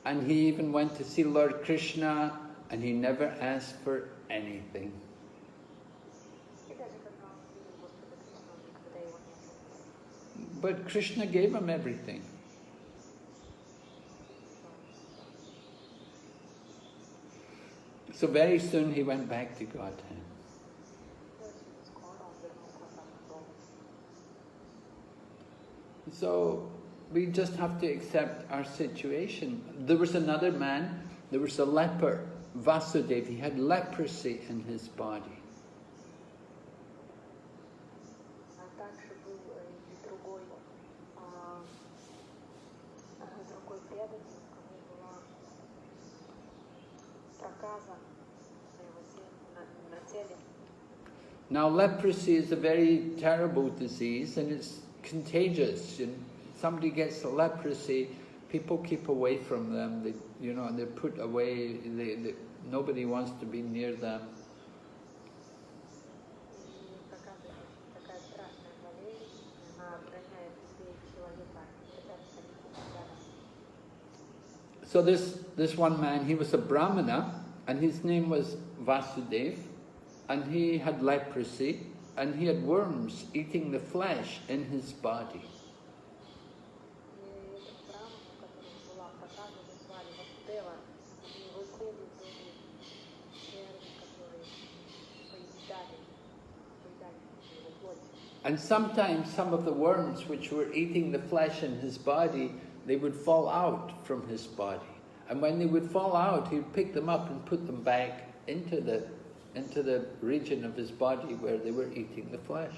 [SPEAKER 1] And he even went to see Lord Krishna, and he never asked for anything. But Krishna gave him everything. So very soon he went back to Godhead. So we just have to accept our situation. There was another man, there was a leper, Vasudeva. He had leprosy in his body. Now leprosy is a very terrible disease, and it's contagious. Somebody gets leprosy, people keep away from them. They're put away. Nobody wants to be near them. So this one man, he was a Brahmana, and his name was Vasudeva, and he had leprosy, and he had worms eating the flesh in his body. And sometimes some of the worms which were eating the flesh in his body, they would fall out from his body. And when they would fall out, he'd pick them up and put them back into the region of his body where they were eating the flesh.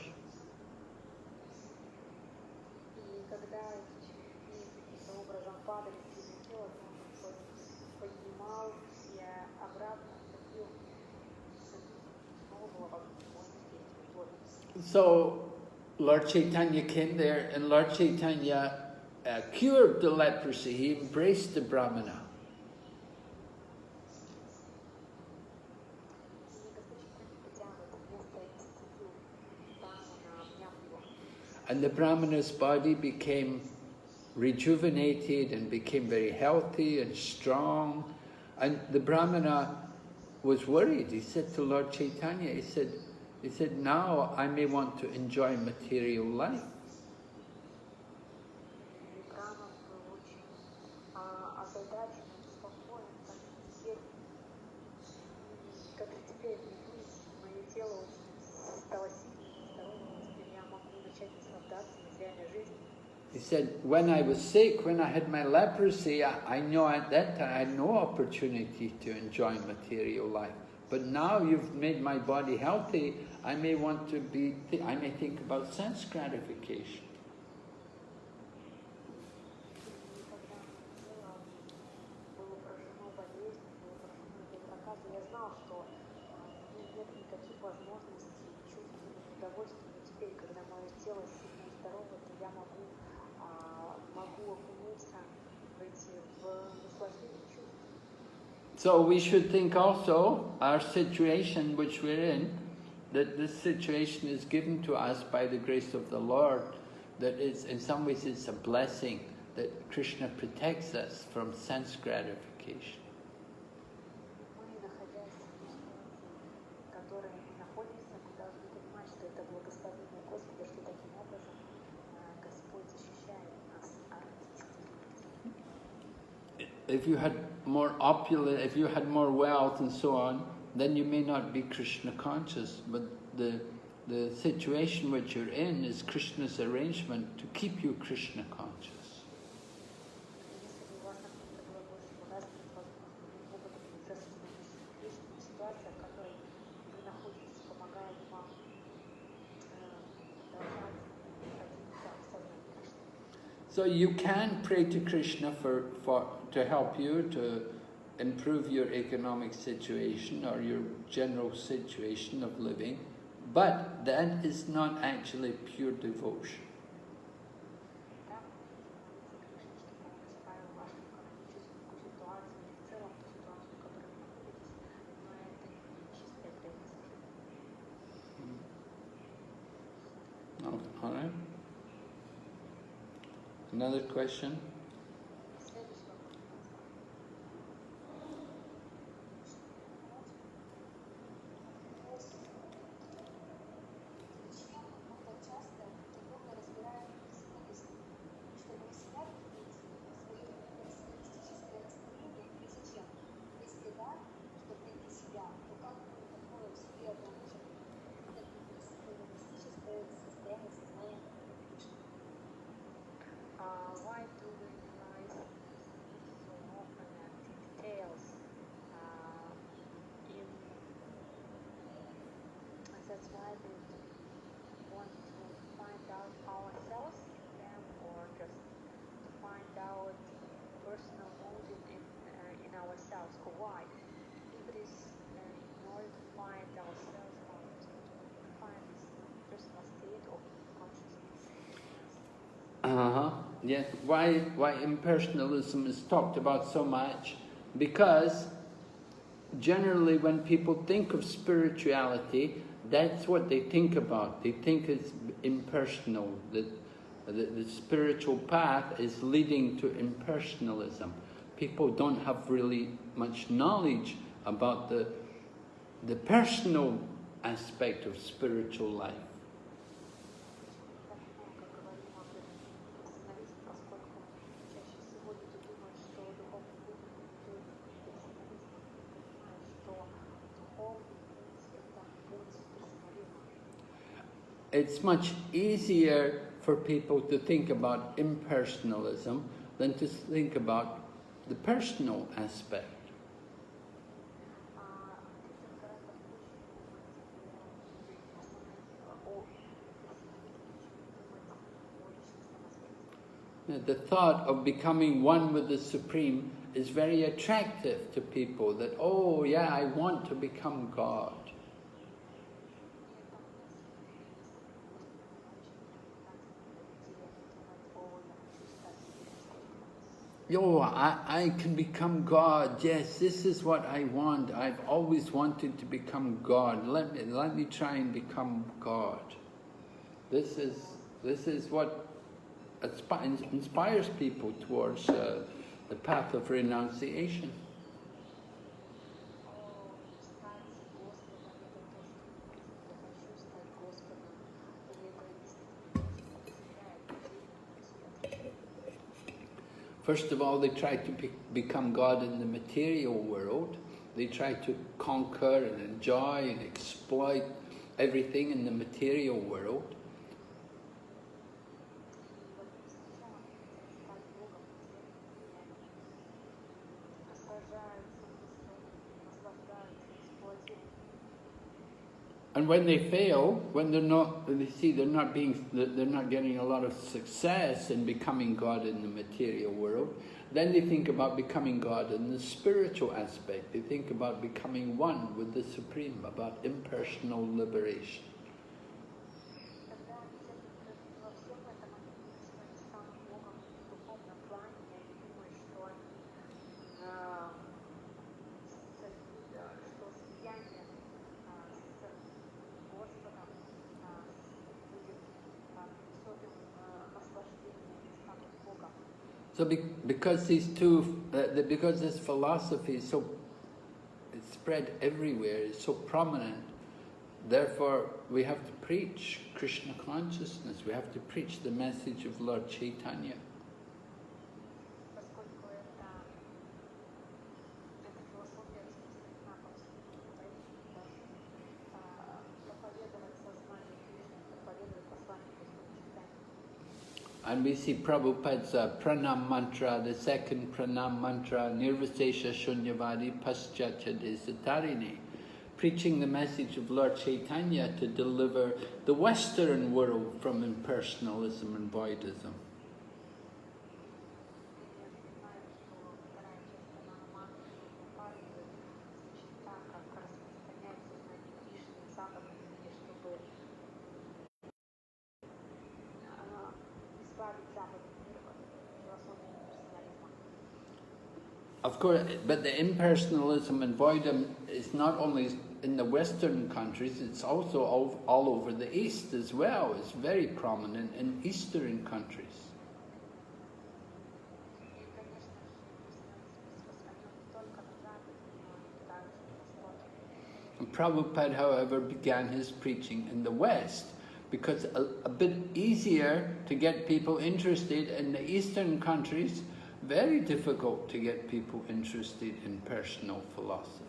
[SPEAKER 1] So Lord Chaitanya came there, and Lord Chaitanya cured the leprosy. He embraced the Brahmana. And the Brahmana's body became rejuvenated and became very healthy and strong. And the Brahmana was worried. He said to Lord Chaitanya, he said, now I may want to enjoy material life. He said, when I was sick, when I had my leprosy, I know at that time I had no opportunity to enjoy material life. But now you've made my body healthy, I may think about sense gratification. So we should think also our situation which we're in, that this situation is given to us by the grace of the Lord, that it's, in some ways it's a blessing, that Krishna protects us from sense gratification.
[SPEAKER 2] Мы, находясь в ситуации, в которой мы находимся, мы должны понимать, что это благословение Господа, что таким образом Господь защищает нас от действительности.
[SPEAKER 1] If you had more opulence, if you had more wealth and so on, then you may not be Krishna conscious, but the situation which you're in is Krishna's arrangement to keep you Krishna conscious.
[SPEAKER 2] Если бы у вас, например, было больше богатства, возможно, опыта путешествия с Кришной, ситуация, в которой вы находитесь, помогает вам продолжать ходить в сознании Кришны.
[SPEAKER 1] So you can pray to Krishna to help you to improve your economic situation or your general situation of living, but that is not actually pure devotion.
[SPEAKER 2] Да, молиться Кришне, чтобы он исправил вашу экономическую ситуацию или в целом ту ситуацию, в которой вы находитесь, но это не чистая преданность.
[SPEAKER 1] All right. Another question?
[SPEAKER 2] Следующий вопрос. Зачем мы так часто духовно разбираем бесценность, чтобы у себя видеть свое пессимистическое настроение, и зачем? Если да, чтобы найти себя, то как мы такое в себе обнаружим это пессимистическое состояние сознания Кришны? Why do we analyze so often and in details that's why we want to find out ourselves in them, or just to find out personal motive in ourselves, or why? If it is in order to find ourselves, or to find this personal state of consciousness.
[SPEAKER 1] Yes. Why impersonalism is talked about so much? Because generally when people think of spirituality, that's what they think about. They think it's impersonal, that the spiritual path is leading to impersonalism. People don't have really much knowledge about the personal aspect of spiritual life. It's much easier for people to think about impersonalism than to think about the personal aspect. The thought of becoming one with the Supreme is very attractive to people, that, oh yeah, I want to become God. Yo, I can become God. Yes, this is what I want. I've always wanted to become God. Let me try and become God. This is what inspires people towards the path of renunciation. First of all, they try to become God in the material world. They try to conquer and enjoy and exploit everything in the material world. And when they fail, when they see they're not getting a lot of success in becoming God in the material world, then they think about becoming God in the spiritual aspect. They think about becoming one with the Supreme, about impersonal liberation. So because these two, because this philosophy is so, it's spread everywhere, it's so prominent, therefore we have to preach Krishna consciousness, we have to preach the message of Lord Chaitanya.
[SPEAKER 2] Поскольку эта философия распространена повсюду, поэтому проповедовать сознание Кришны, проповедовать послание Господа Чайтаньи.
[SPEAKER 1] And we see Prabhupada's pranam mantra, the second pranam mantra, nirvasesha shunyavadi paschatya desatarini, preaching the message of Lord Chaitanya to deliver the Western world from impersonalism and voidism. Of course, but the impersonalism and voidism is not only in the Western countries, it's also all over the East as well. It's very prominent in Eastern countries. And Prabhupada, however, began his preaching in the West because a bit easier to get people interested in the Eastern countries. Very difficult to get people interested in personal philosophy.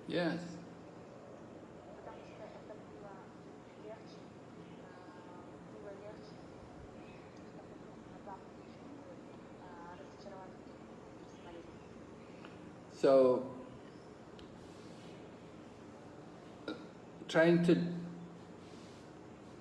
[SPEAKER 1] Yes. So, trying to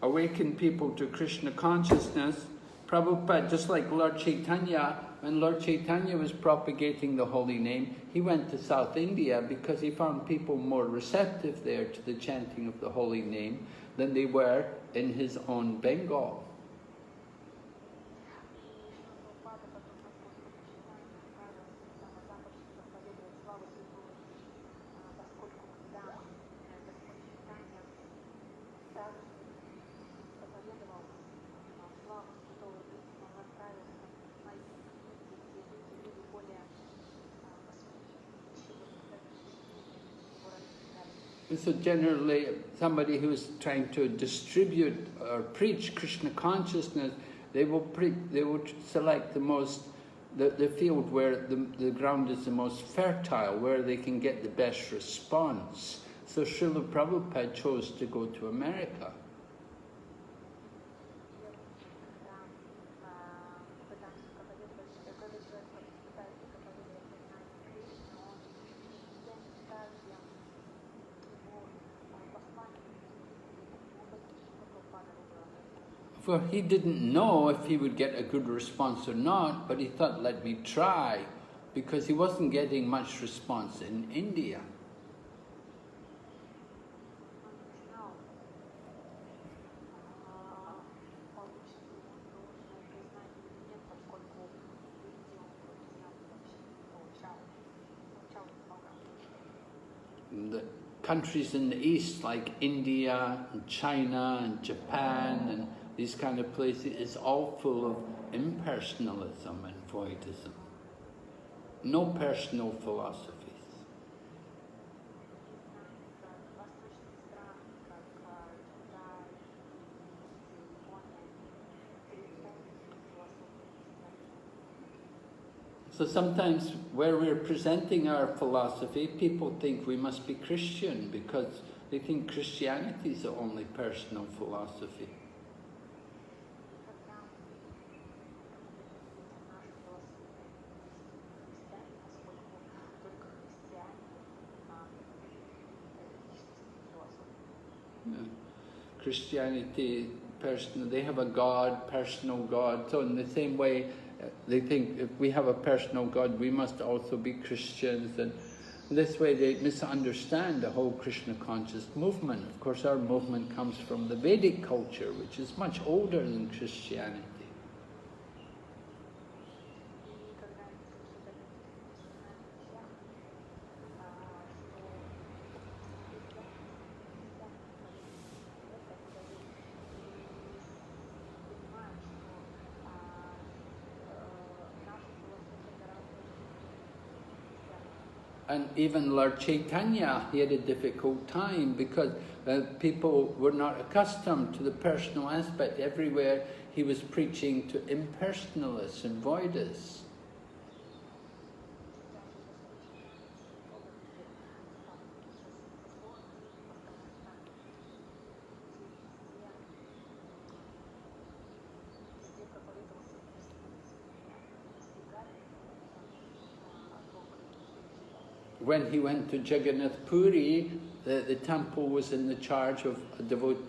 [SPEAKER 1] awaken people to Krishna consciousness, Prabhupada, just like Lord Chaitanya, when Lord Chaitanya was propagating the holy name, he went to South India because he found people more receptive there to the chanting of the holy name than they were in his own Bengal. So generally, somebody who's trying to distribute or preach Krishna consciousness, they will select the field where the ground is the most fertile, where they can get the best response. So Srila Prabhupada chose to go to America. For he didn't know if he would get a good response or not, but he thought, let me try, because he wasn't getting much response in India. The countries in the East, like India and China and Japan and these kind of places, is all full of impersonalism and voidism. No personal philosophies. So sometimes where we're presenting our philosophy, people think we must be Christian because they think Christianity is the only personal philosophy. Christianity, they have a God, personal God. So in the same way, they think if we have a personal God, we must also be Christians. And this way they misunderstand the whole Krishna conscious movement. Of course, our movement comes from the Vedic culture, which is much older than Christianity. And even Lord Chaitanya, he had a difficult time because people were not accustomed to the personal aspect. Everywhere he was preaching to impersonalists and voidists. When he went to Jagannath Puri, the temple was in the charge of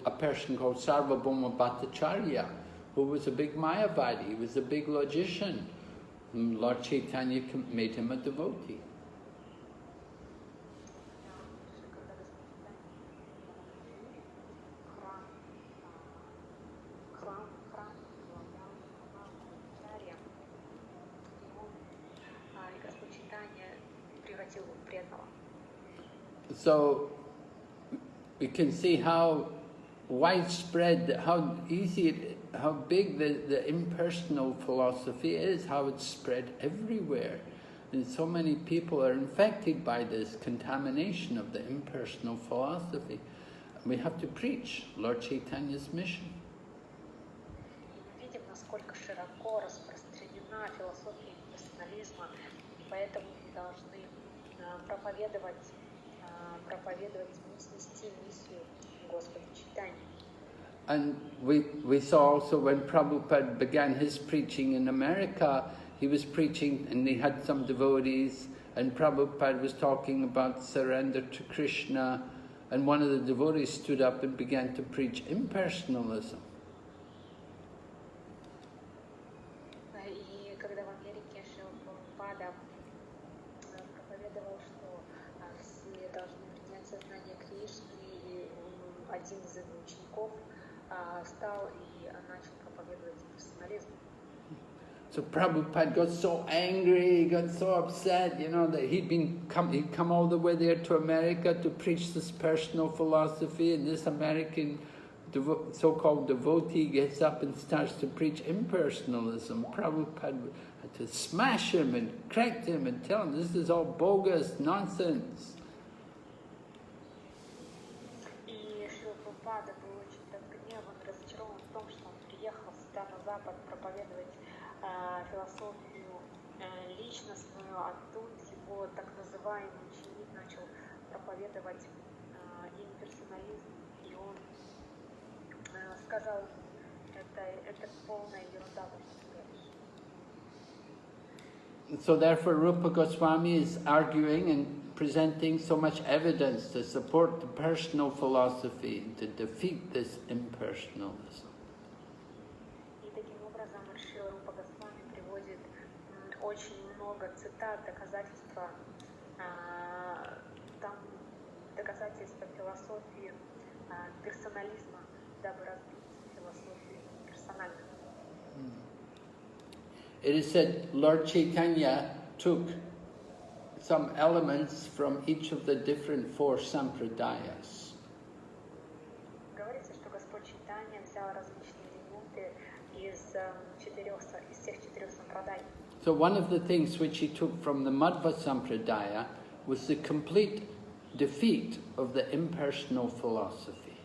[SPEAKER 1] a person called Sarvabhauma Bhattacharya, who was a big Mayavadi, he was a big logician. And Lord Chaitanya made him a devotee. So we can see how widespread, how easy, how big the impersonal philosophy is, how it's spread everywhere. And so many people are infected by this contamination of the impersonal philosophy. We have to preach Lord Chaitanya's mission.
[SPEAKER 2] Видим, насколько широко распространена философия персонализма, и поэтому мы должны проповедовать, нести миссию Господа Чайтаньи.
[SPEAKER 1] And we saw also when Prabhupada began his preaching in America, he was preaching and he had some devotees, and Prabhupada was talking about surrender to Krishna, and one of the devotees stood up and began to preach impersonalism.
[SPEAKER 2] И когда в Америке Прабхупада проповедовал, что все должны принять сознание Кришны, и один из его учеников встал и начал проповедовать персонализм.
[SPEAKER 1] So Prabhupada got so angry, he got so upset, you know, that he'd come all the way there to America to preach this personal philosophy, and this American so-called devotee gets up and starts to preach impersonalism. Prabhupada had to smash him and correct him and tell him this is all bogus nonsense.
[SPEAKER 2] И Прабхупада был очень так гневан, разочарован в том, что он приехал сюда на Запад проповедовать философию личностную, а тут его так называемый ученик начал проповедовать имперсонализм, и он сказал, это полная ерунда.
[SPEAKER 1] So therefore Rupa Goswami is arguing and presenting so much evidence to support the personal philosophy, to defeat this impersonalism.
[SPEAKER 2] И таким образом Шрила Рупа Госвами приводит очень много цитат, доказательства философии персонализма, дабы разбить философию персональную.
[SPEAKER 1] It is said Lord Chaitanya took some elements from each of the different four sampradayas.
[SPEAKER 2] Говорится, что Господь Чайтанья взял различные элементы из всех четырех сампрадай.
[SPEAKER 1] So one of the things which he took from the Madhva Sampradaya was the complete defeat of the impersonal philosophy.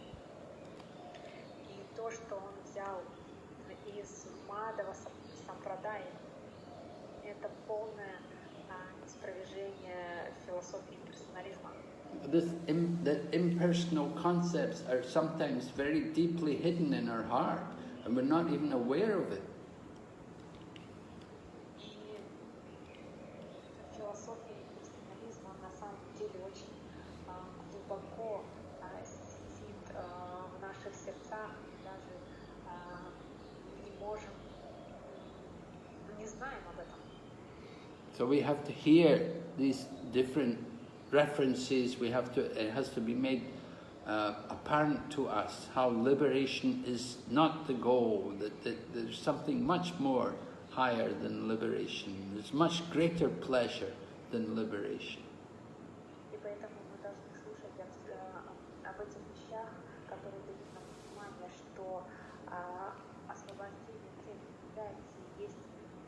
[SPEAKER 2] И то, что он взял из Мадхава Сампрадаи, это полное неспровержение философии персонализма.
[SPEAKER 1] The impersonal concepts are sometimes very deeply hidden in our heart, and we're not even aware of it.
[SPEAKER 2] И философия персонализма на самом деле очень глубоко сидит в наших сердцах, и даже не можем, не знаем об этом.
[SPEAKER 1] So we have to hear these different references. It has to be made apparent to us how liberation is not the goal, that there's something much more higher than liberation. There's much greater pleasure than liberation.
[SPEAKER 2] И поэтому мы должны слушать об этих вещах, которые дают нам понимание, что освобождение цели является и есть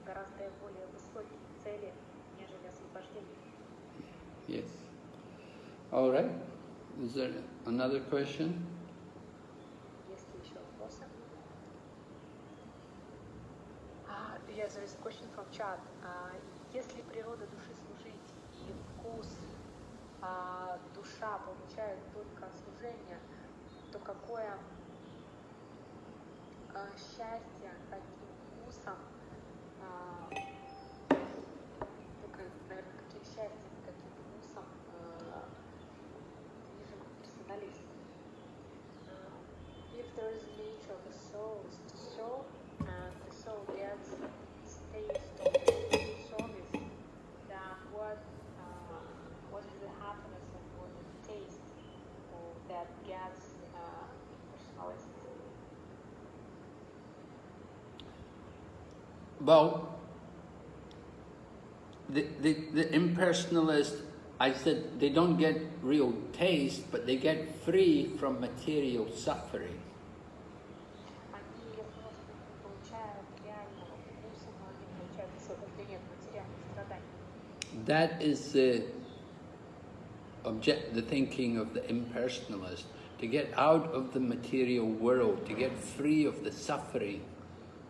[SPEAKER 2] гораздо более высокие цели, нежели освобождение.
[SPEAKER 1] Yes. All right. Is there another question?
[SPEAKER 2] Есть ли еще вопросы? Yes, there is a question from chat. Если природа души служить и вкус душа получает только служение, то какое счастье, каким вкусом, наверное, каким счастьем, каким вкусом движим персоналист. If there is a nature of the soul is to serve, and the soul gets its taste of service, then what is the happiness and what is the taste that gets personalist?
[SPEAKER 1] Well, the impersonalist, I said they don't get real taste, but they get free from material suffering.
[SPEAKER 2] Они, если не получают реального вкуса, но они получают освобождение от материальных страданий.
[SPEAKER 1] That is the thinking of the impersonalist, to get out of the material world, to get free of the suffering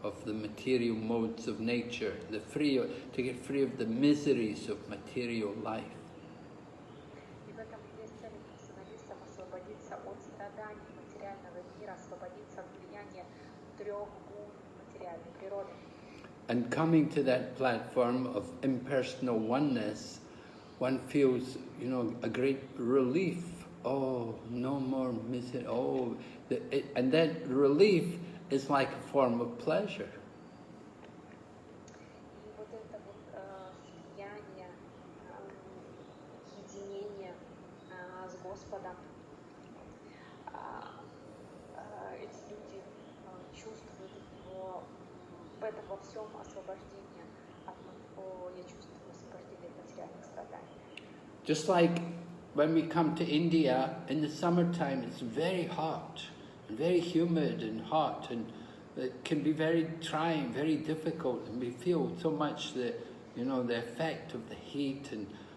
[SPEAKER 1] of the material modes of nature, to get free of the miseries of material life.
[SPEAKER 2] И в этом есть цель персоналистов освободиться от страданий материального мира, освободиться от влияния трех гун материальной природы.
[SPEAKER 1] And coming to that platform of impersonal oneness, one feels, a great relief. Oh, no more misery. Oh, and that relief is like a form of pleasure.
[SPEAKER 2] И вот это слияние, единение с Господом, эти люди чувствуют в этом во всем освобождение я чувствую освобождение от материальных страданий.
[SPEAKER 1] Just like when we come to India, in the summertime it's very hot, very humid and hot, and it can be very trying, very difficult, and we feel so much the effect of the heat.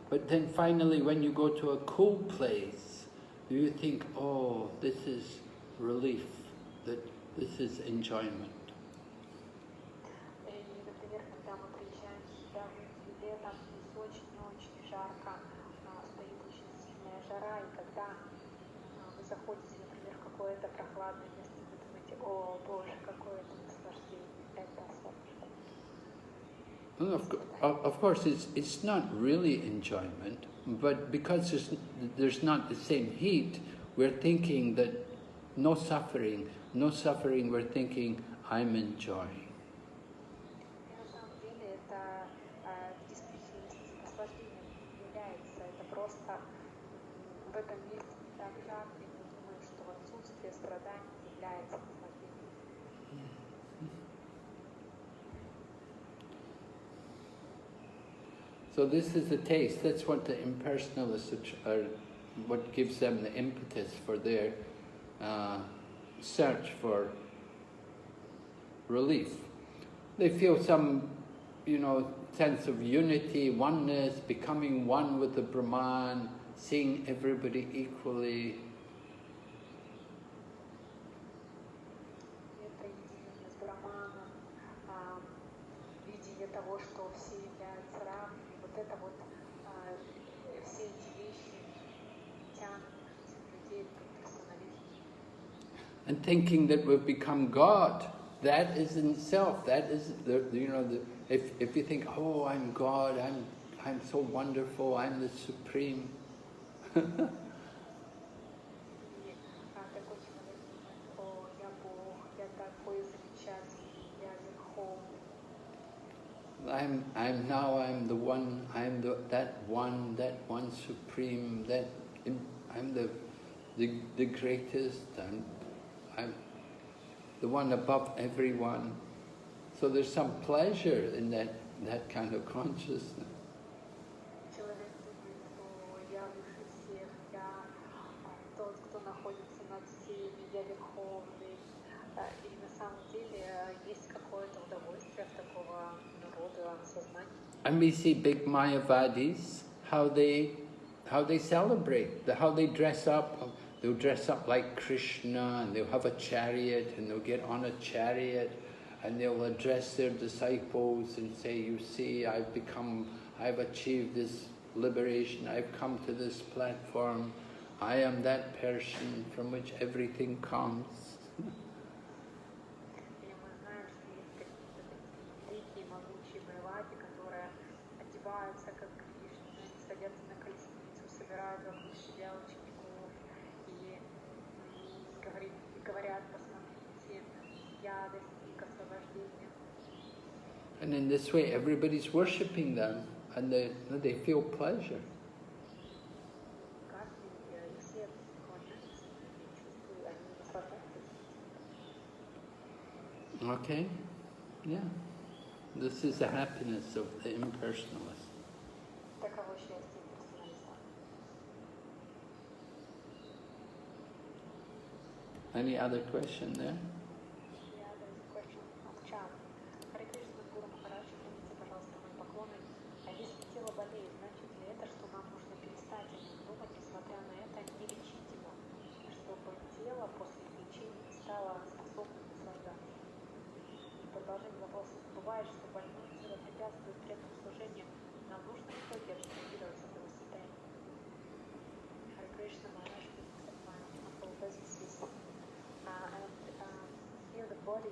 [SPEAKER 1] But then finally, when you go to a cool place, you think, oh, this is relief, that this is enjoyment.
[SPEAKER 2] И, например, когда мы приезжаем сюда летом, здесь очень-очень жарко, стоит очень сильная жара, и когда вы заходите, например, в какое-то прохладное место, вы думаете, о, Боже, какое это наслаждение, это освобождение.
[SPEAKER 1] Well, of course, it's not really enjoyment, but because there's not the same heat, we're thinking that no suffering, we're thinking, I'm enjoying.
[SPEAKER 2] На самом деле это в действительности наслаждением является, это просто в этом месте так жарко, и мы думаем, что отсутствие страданий является наслаждением.
[SPEAKER 1] So this is the taste. That's what the impersonalists are, what gives them the impetus for their search for relief. They feel some, sense of unity, oneness, becoming one with the Brahman, seeing everybody equally.
[SPEAKER 2] Это единение с Брахманом, видение того, что все являются равными, вот это вот все эти вещи тянут этих людей к персонализму.
[SPEAKER 1] And thinking that we've become God, that is in itself, that is if you think, oh, I'm God, I'm so wonderful, I'm the supreme.
[SPEAKER 2] И такой человек думает, о, я Бог, я такой замечательный, я верховный.
[SPEAKER 1] I'm the one, that one supreme, I'm the greatest, I'm the one above everyone. So there's some pleasure in that kind of consciousness.
[SPEAKER 2] Человек думает, что я выше всех, я тот, кто находится над всеми, я верховный. И на самом деле есть какое-то удовольствие от такого народа, сознания.
[SPEAKER 1] And we see big Mayavadis, how they how they celebrate, how they dress up. They'll dress up like Krishna, and they'll have a chariot, and they'll get on a chariot, and they'll address their disciples and say, you see, I've achieved this liberation, I've come to this platform, I am that person from which everything comes. And in this way, everybody's worshipping them, and they feel pleasure. Okay? Yeah. This is the happiness of the impersonalist. Any other question there?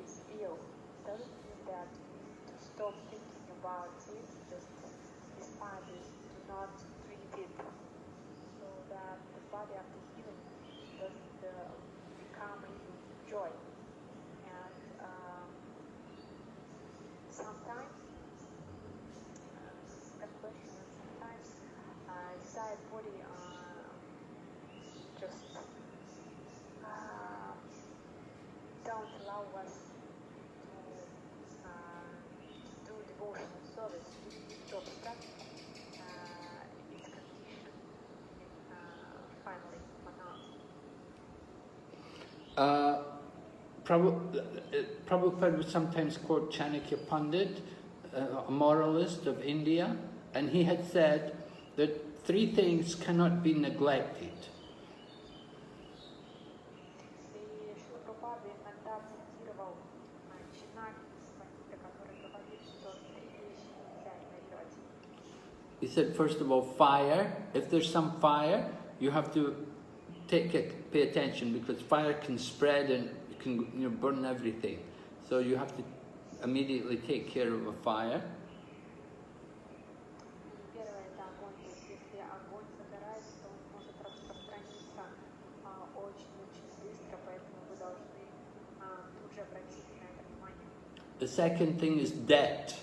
[SPEAKER 2] Is ill, doesn't mean that to stop thinking about it, just despite it, do not treat it, so that the body after healing doesn't become even joy. And sometimes, inside body just don't allow us to do devotional service, to obstruct its condition finally pronounced.
[SPEAKER 1] Prabhupada would sometimes quote Chanakya Pandit, a moralist of India, and he had said that 3 things cannot be neglected. He said, first of all, fire. If there's some fire, you have to pay attention, because fire can spread and it can burn everything. So you have to immediately take care of a fire. The second thing is debt.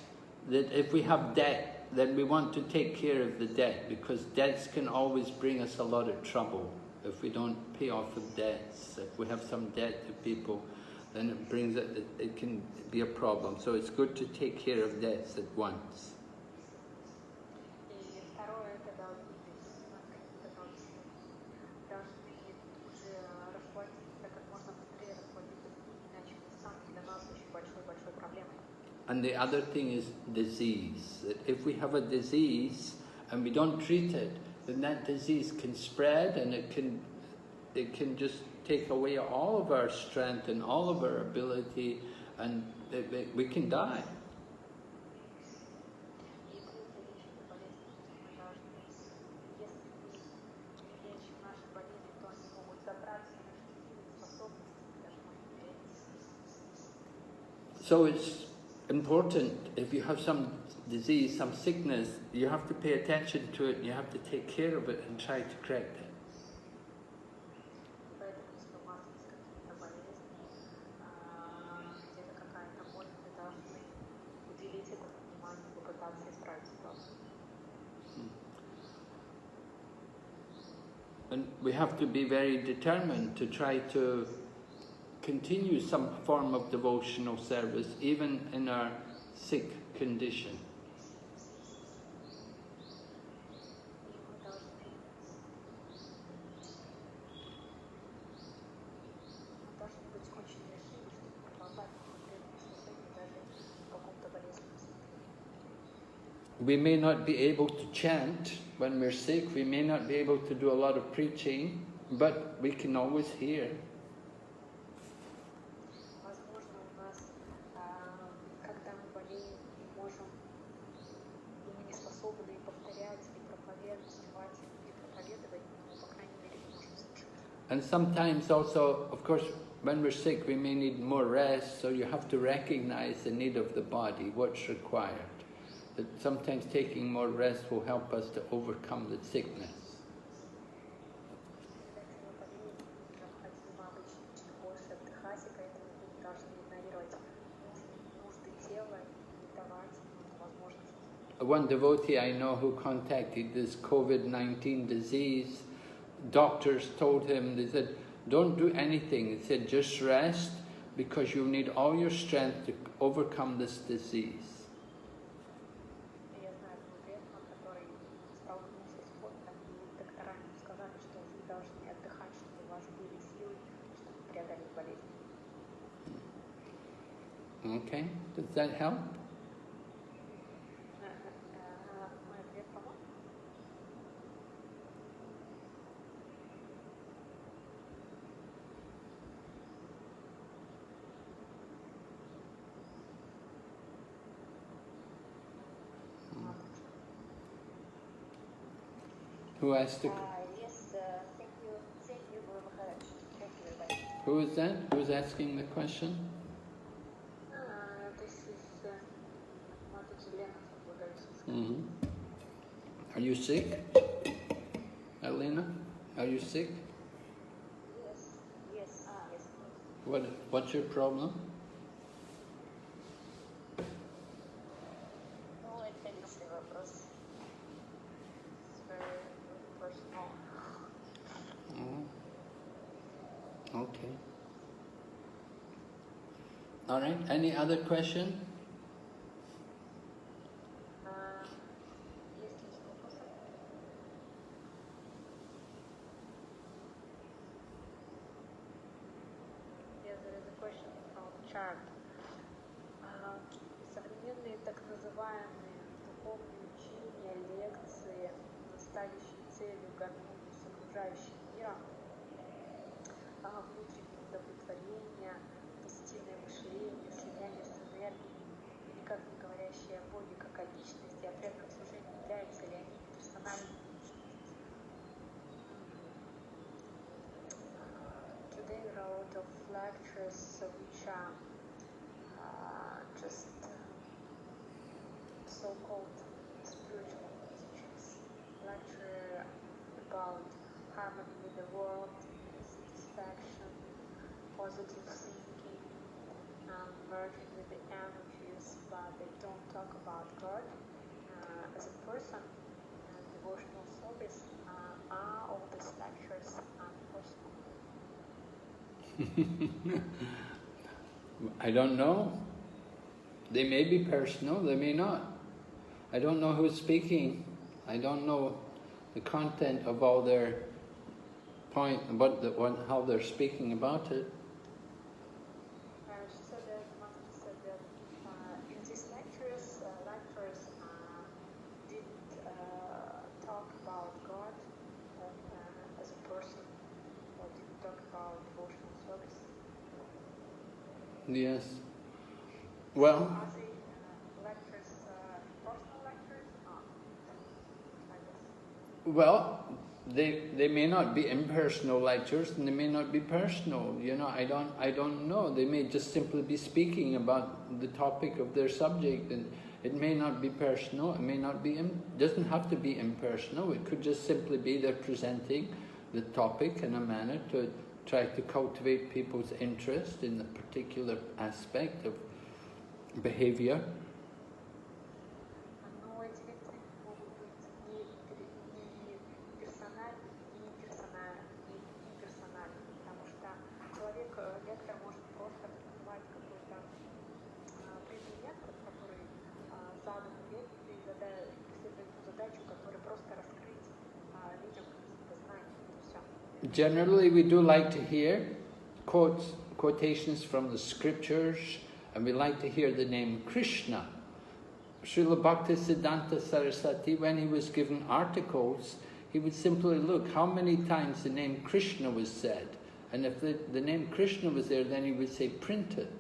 [SPEAKER 1] That if we have debt, then we want to take care of the debt, because debts can always bring us a lot of trouble if we don't pay off the debts. If we have some debt to people, then it can be a problem. So it's good to take care of debts at once. And the other thing is disease. That if we have a disease and we don't treat it, then that disease can spread, and it can just take away all of our strength and all of our ability, and we can die. So it's important, if you have some disease, some sickness, you have to pay attention to it, and you have to take care of it and try to correct it. And we have to be very determined to try to continue some form of devotional service, even in our sick condition. we may not be able to chant when we're sick, we may not be able to do a lot of preaching, but we can always hear.
[SPEAKER 2] Возможно, у нас, когда мы болеем, мы можем, мы не способны и повторять, и проповедовать, и проповедовать, но, по крайней мере, мы можем слушать.
[SPEAKER 1] And sometimes also, of course, when we're sick, we may need more rest, so you have to recognize the need of the body, what's required. That sometimes taking more rest will help us to overcome the sickness. One devotee I know who contacted this COVID-19 disease, doctors told him, they said, don't do anything. They said, just rest, because you'll need all your strength to overcome this disease. Okay, does that help? Who asked the...
[SPEAKER 2] Yes, thank you, Guru Maharaj. Thank you very much.
[SPEAKER 1] Who is that? Who's asking the question?
[SPEAKER 2] This is Mataji Lena from
[SPEAKER 1] Mm-hmm. Are you sick? Elena? Are you sick?
[SPEAKER 2] Yes, yes,
[SPEAKER 1] What's your problem?
[SPEAKER 2] Ну, это личный вопрос. It's very personal.
[SPEAKER 1] Oh. Okay. All right. Any other question?
[SPEAKER 2] Есть ли еще вопросы? Yes, there is a question from the chat. Современные так называемые духовные учения, лекции, ставящие целью гармонию с окружающим миром, внутреннее удовлетворение, позитивное мышление, слияние с энергией, никак не говорящие о Боге как о личности, о преданном служении, являются ли они персональными личностями? Today there are a lot of lectures which are just so-called spiritual teachings. Lecture about harmony with the world, satisfaction, positive thinking, merging with the energies, but they don't talk about God as a person. Devotional service are all these lectures personal?
[SPEAKER 1] I don't know. They may be personal, they may not. I don't know who's speaking. I don't know the content of all their point, how they're speaking about it.
[SPEAKER 2] She said that in these lectures didn't talk about God as a person, or didn't talk about devotional service.
[SPEAKER 1] Yes. Well,
[SPEAKER 2] Are they lectures, personal lectures? I guess.
[SPEAKER 1] well, they may not be impersonal lectures, and they may not be personal. You know, I don't know. They may just simply be speaking about the topic of their subject, and it may not be personal. It may not be. Doesn't have to be impersonal. It could just simply be they're presenting the topic in a manner to try to cultivate people's interest in the particular aspect of behavior.
[SPEAKER 2] Но эти лекции могут быть не персональны, не имперсональны, потому что лектор может просто раскрывать какой-то предмет, который задан в лекции, и преследует ту задачу, которая просто раскрыть людям какие-то знания, и все.
[SPEAKER 1] Generally, we do like to hear quotations from the scriptures, and we like to hear the name Krishna Srila Bhaktisiddhanta Saraswati, when he was given articles, he would simply look how many times the name Krishna was said, and if the name Krishna was there, then he would say, print it.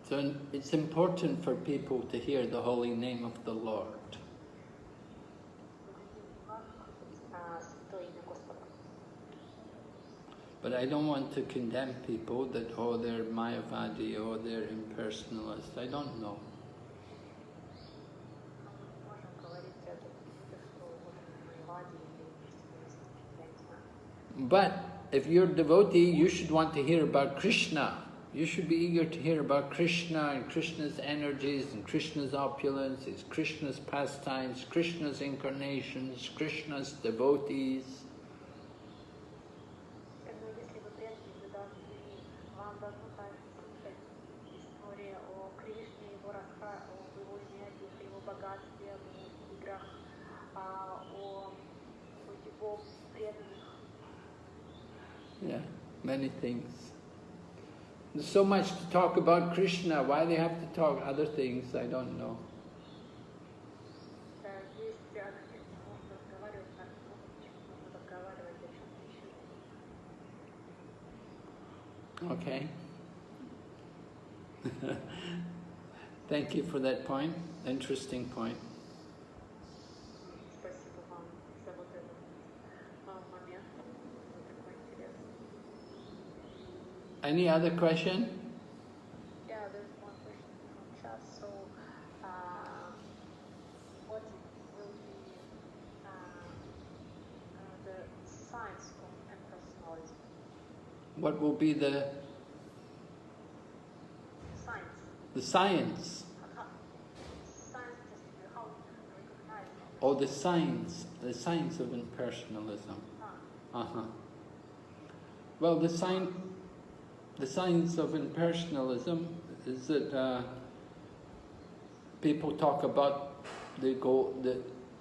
[SPEAKER 1] So it's important for people to hear the holy name of the Lord. But I don't want to condemn people that, oh, they're Mayavadi, oh, they're impersonalist. I don't know. But if you're a devotee, you should want to hear about Krishna. You should be eager to hear about Krishna and Krishna's energies and Krishna's opulence, Krishna's pastimes, Krishna's incarnations, Krishna's devotees. Yeah, many things. There's so much to talk about Krishna. Why they have to talk other things, I don't know. Okay. Thank you for that point. Interesting point. Any other question?
[SPEAKER 2] Yeah, there's one question from chat. So, what will be the science of impersonalism?
[SPEAKER 1] What will be the
[SPEAKER 2] science?
[SPEAKER 1] The science.
[SPEAKER 2] Science, just how to recognize it.
[SPEAKER 1] Oh, the science of impersonalism. Well, the science of impersonalism is that people talk about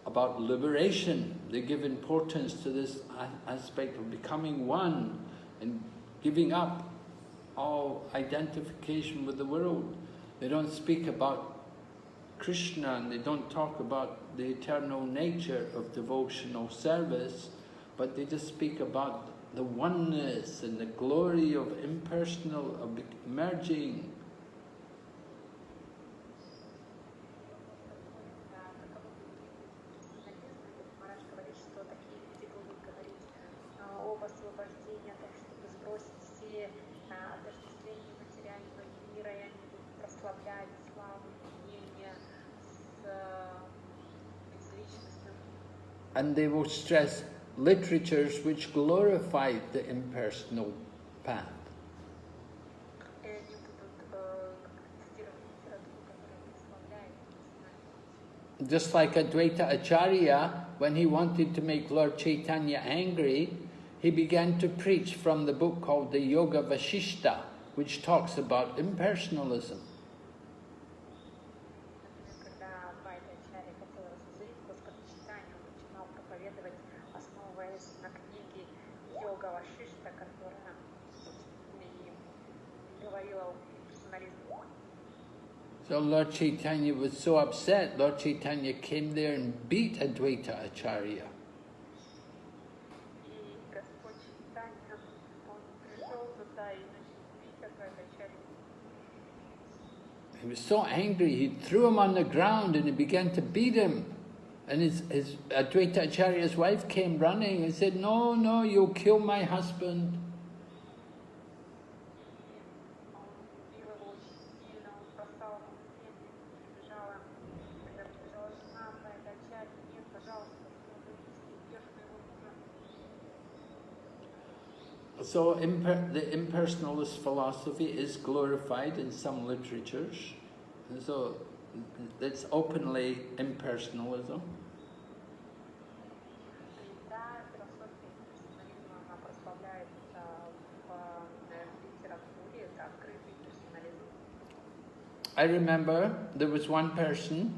[SPEAKER 1] about liberation. They give importance to this aspect of becoming one and giving up all identification with the world. They don't speak about Krishna and they don't talk about the eternal nature of devotional service, but they just speak about the oneness and the glory of impersonal, of merging. And they will stress literatures which glorify the impersonal path. Just like Advaita Acharya, when he wanted to make Lord Chaitanya angry, he began to preach from the book called the Yoga Vasishta, which talks about impersonalism. So Lord Chaitanya was so upset, Lord Chaitanya came there and beat Advaita Acharya. He was so angry, he threw him on the ground and he began to beat him. And his Advaita Acharya's wife came running and said, "No, no, you'll kill my husband." So the impersonalist philosophy is glorified in some literatures. So it's openly impersonalism. I remember there was one person,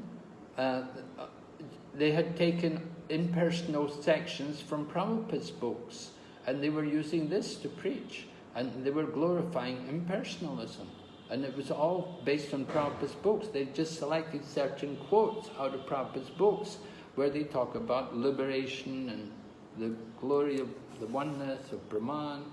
[SPEAKER 1] they had taken impersonal sections from Prabhupada's books, and they were using this to preach, and they were glorifying impersonalism. And it was all based on Prabhupada's books. They just selected certain quotes out of Prabhupada's books where they talk about liberation and the glory of the oneness of Brahman.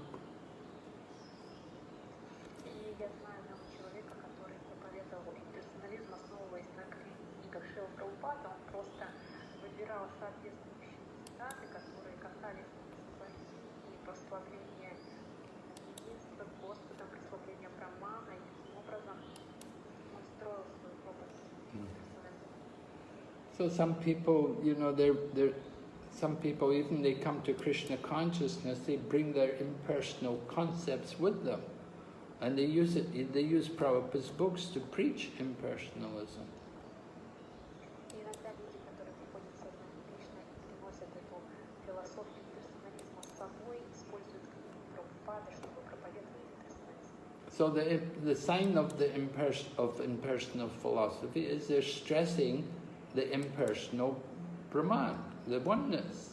[SPEAKER 1] So some people, you know, some people, even they come to Krishna consciousness, they bring their impersonal concepts with them. And they use Prabhupada's books to preach impersonalism. So the sign of the impersonal philosophy is they're stressing the impersonal Brahman, the oneness,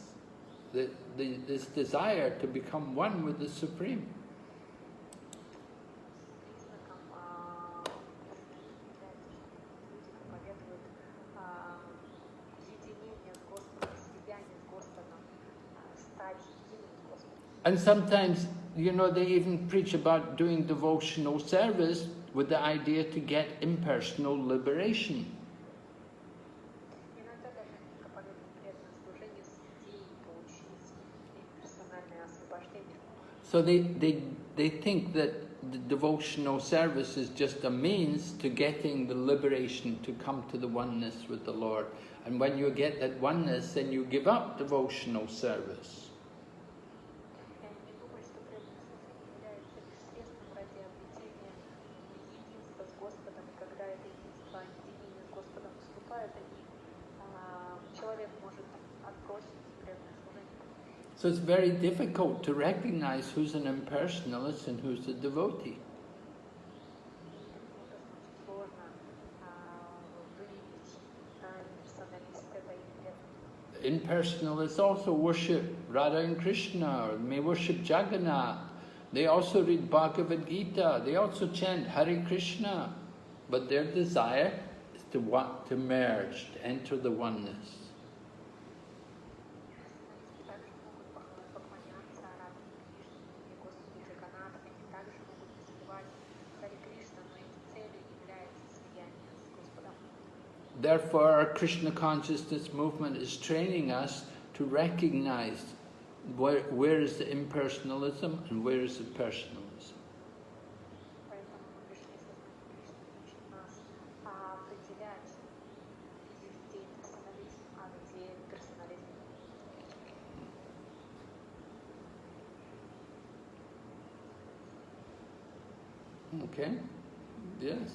[SPEAKER 1] this desire to become one with the Supreme. And sometimes, you know, they even preach about doing devotional service with the idea to get impersonal liberation. So they think that the devotional service is just a means to getting the liberation to come to the oneness with the Lord. And when you get that oneness, then you give up devotional service. So it's very difficult to recognize who's an impersonalist and who's a devotee. Impersonalists also worship Radha and Krishna, or may worship Jagannath. They also read Bhagavad Gita. They also chant Hare Krishna. But their desire is to want to merge, to enter the oneness. Therefore, our Krishna consciousness movement is training us to recognize where is the impersonalism and where is the personalism. Okay, yes,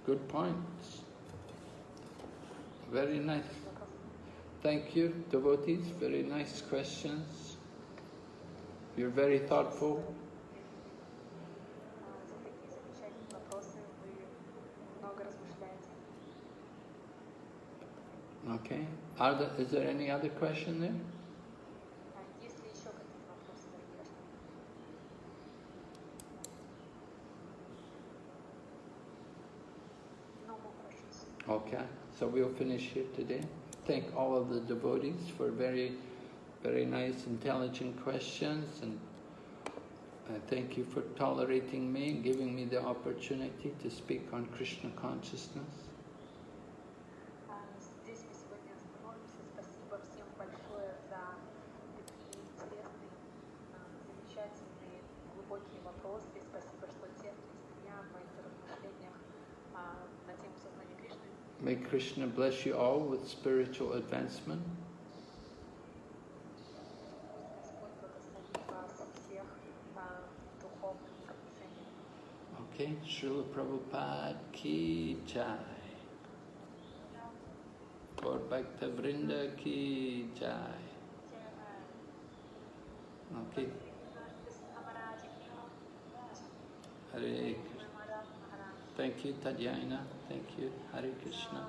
[SPEAKER 1] good points. Very nice. Thank you, devotees. Very nice questions. You're very thoughtful. Okay. Is there any other question there? Okay. So we'll finish here today. Thank all of the devotees for very, very nice, intelligent questions, and thank you for tolerating me and giving me the opportunity to speak on Krishna consciousness. May Krishna bless you all with spiritual advancement. Okay, Srila Prabhupada ki jai. Gaur Bhakta Vrinda ki jai. Okay. Hare Krishna. Thank you, Tadyayana. Thank you, Hare Krishna.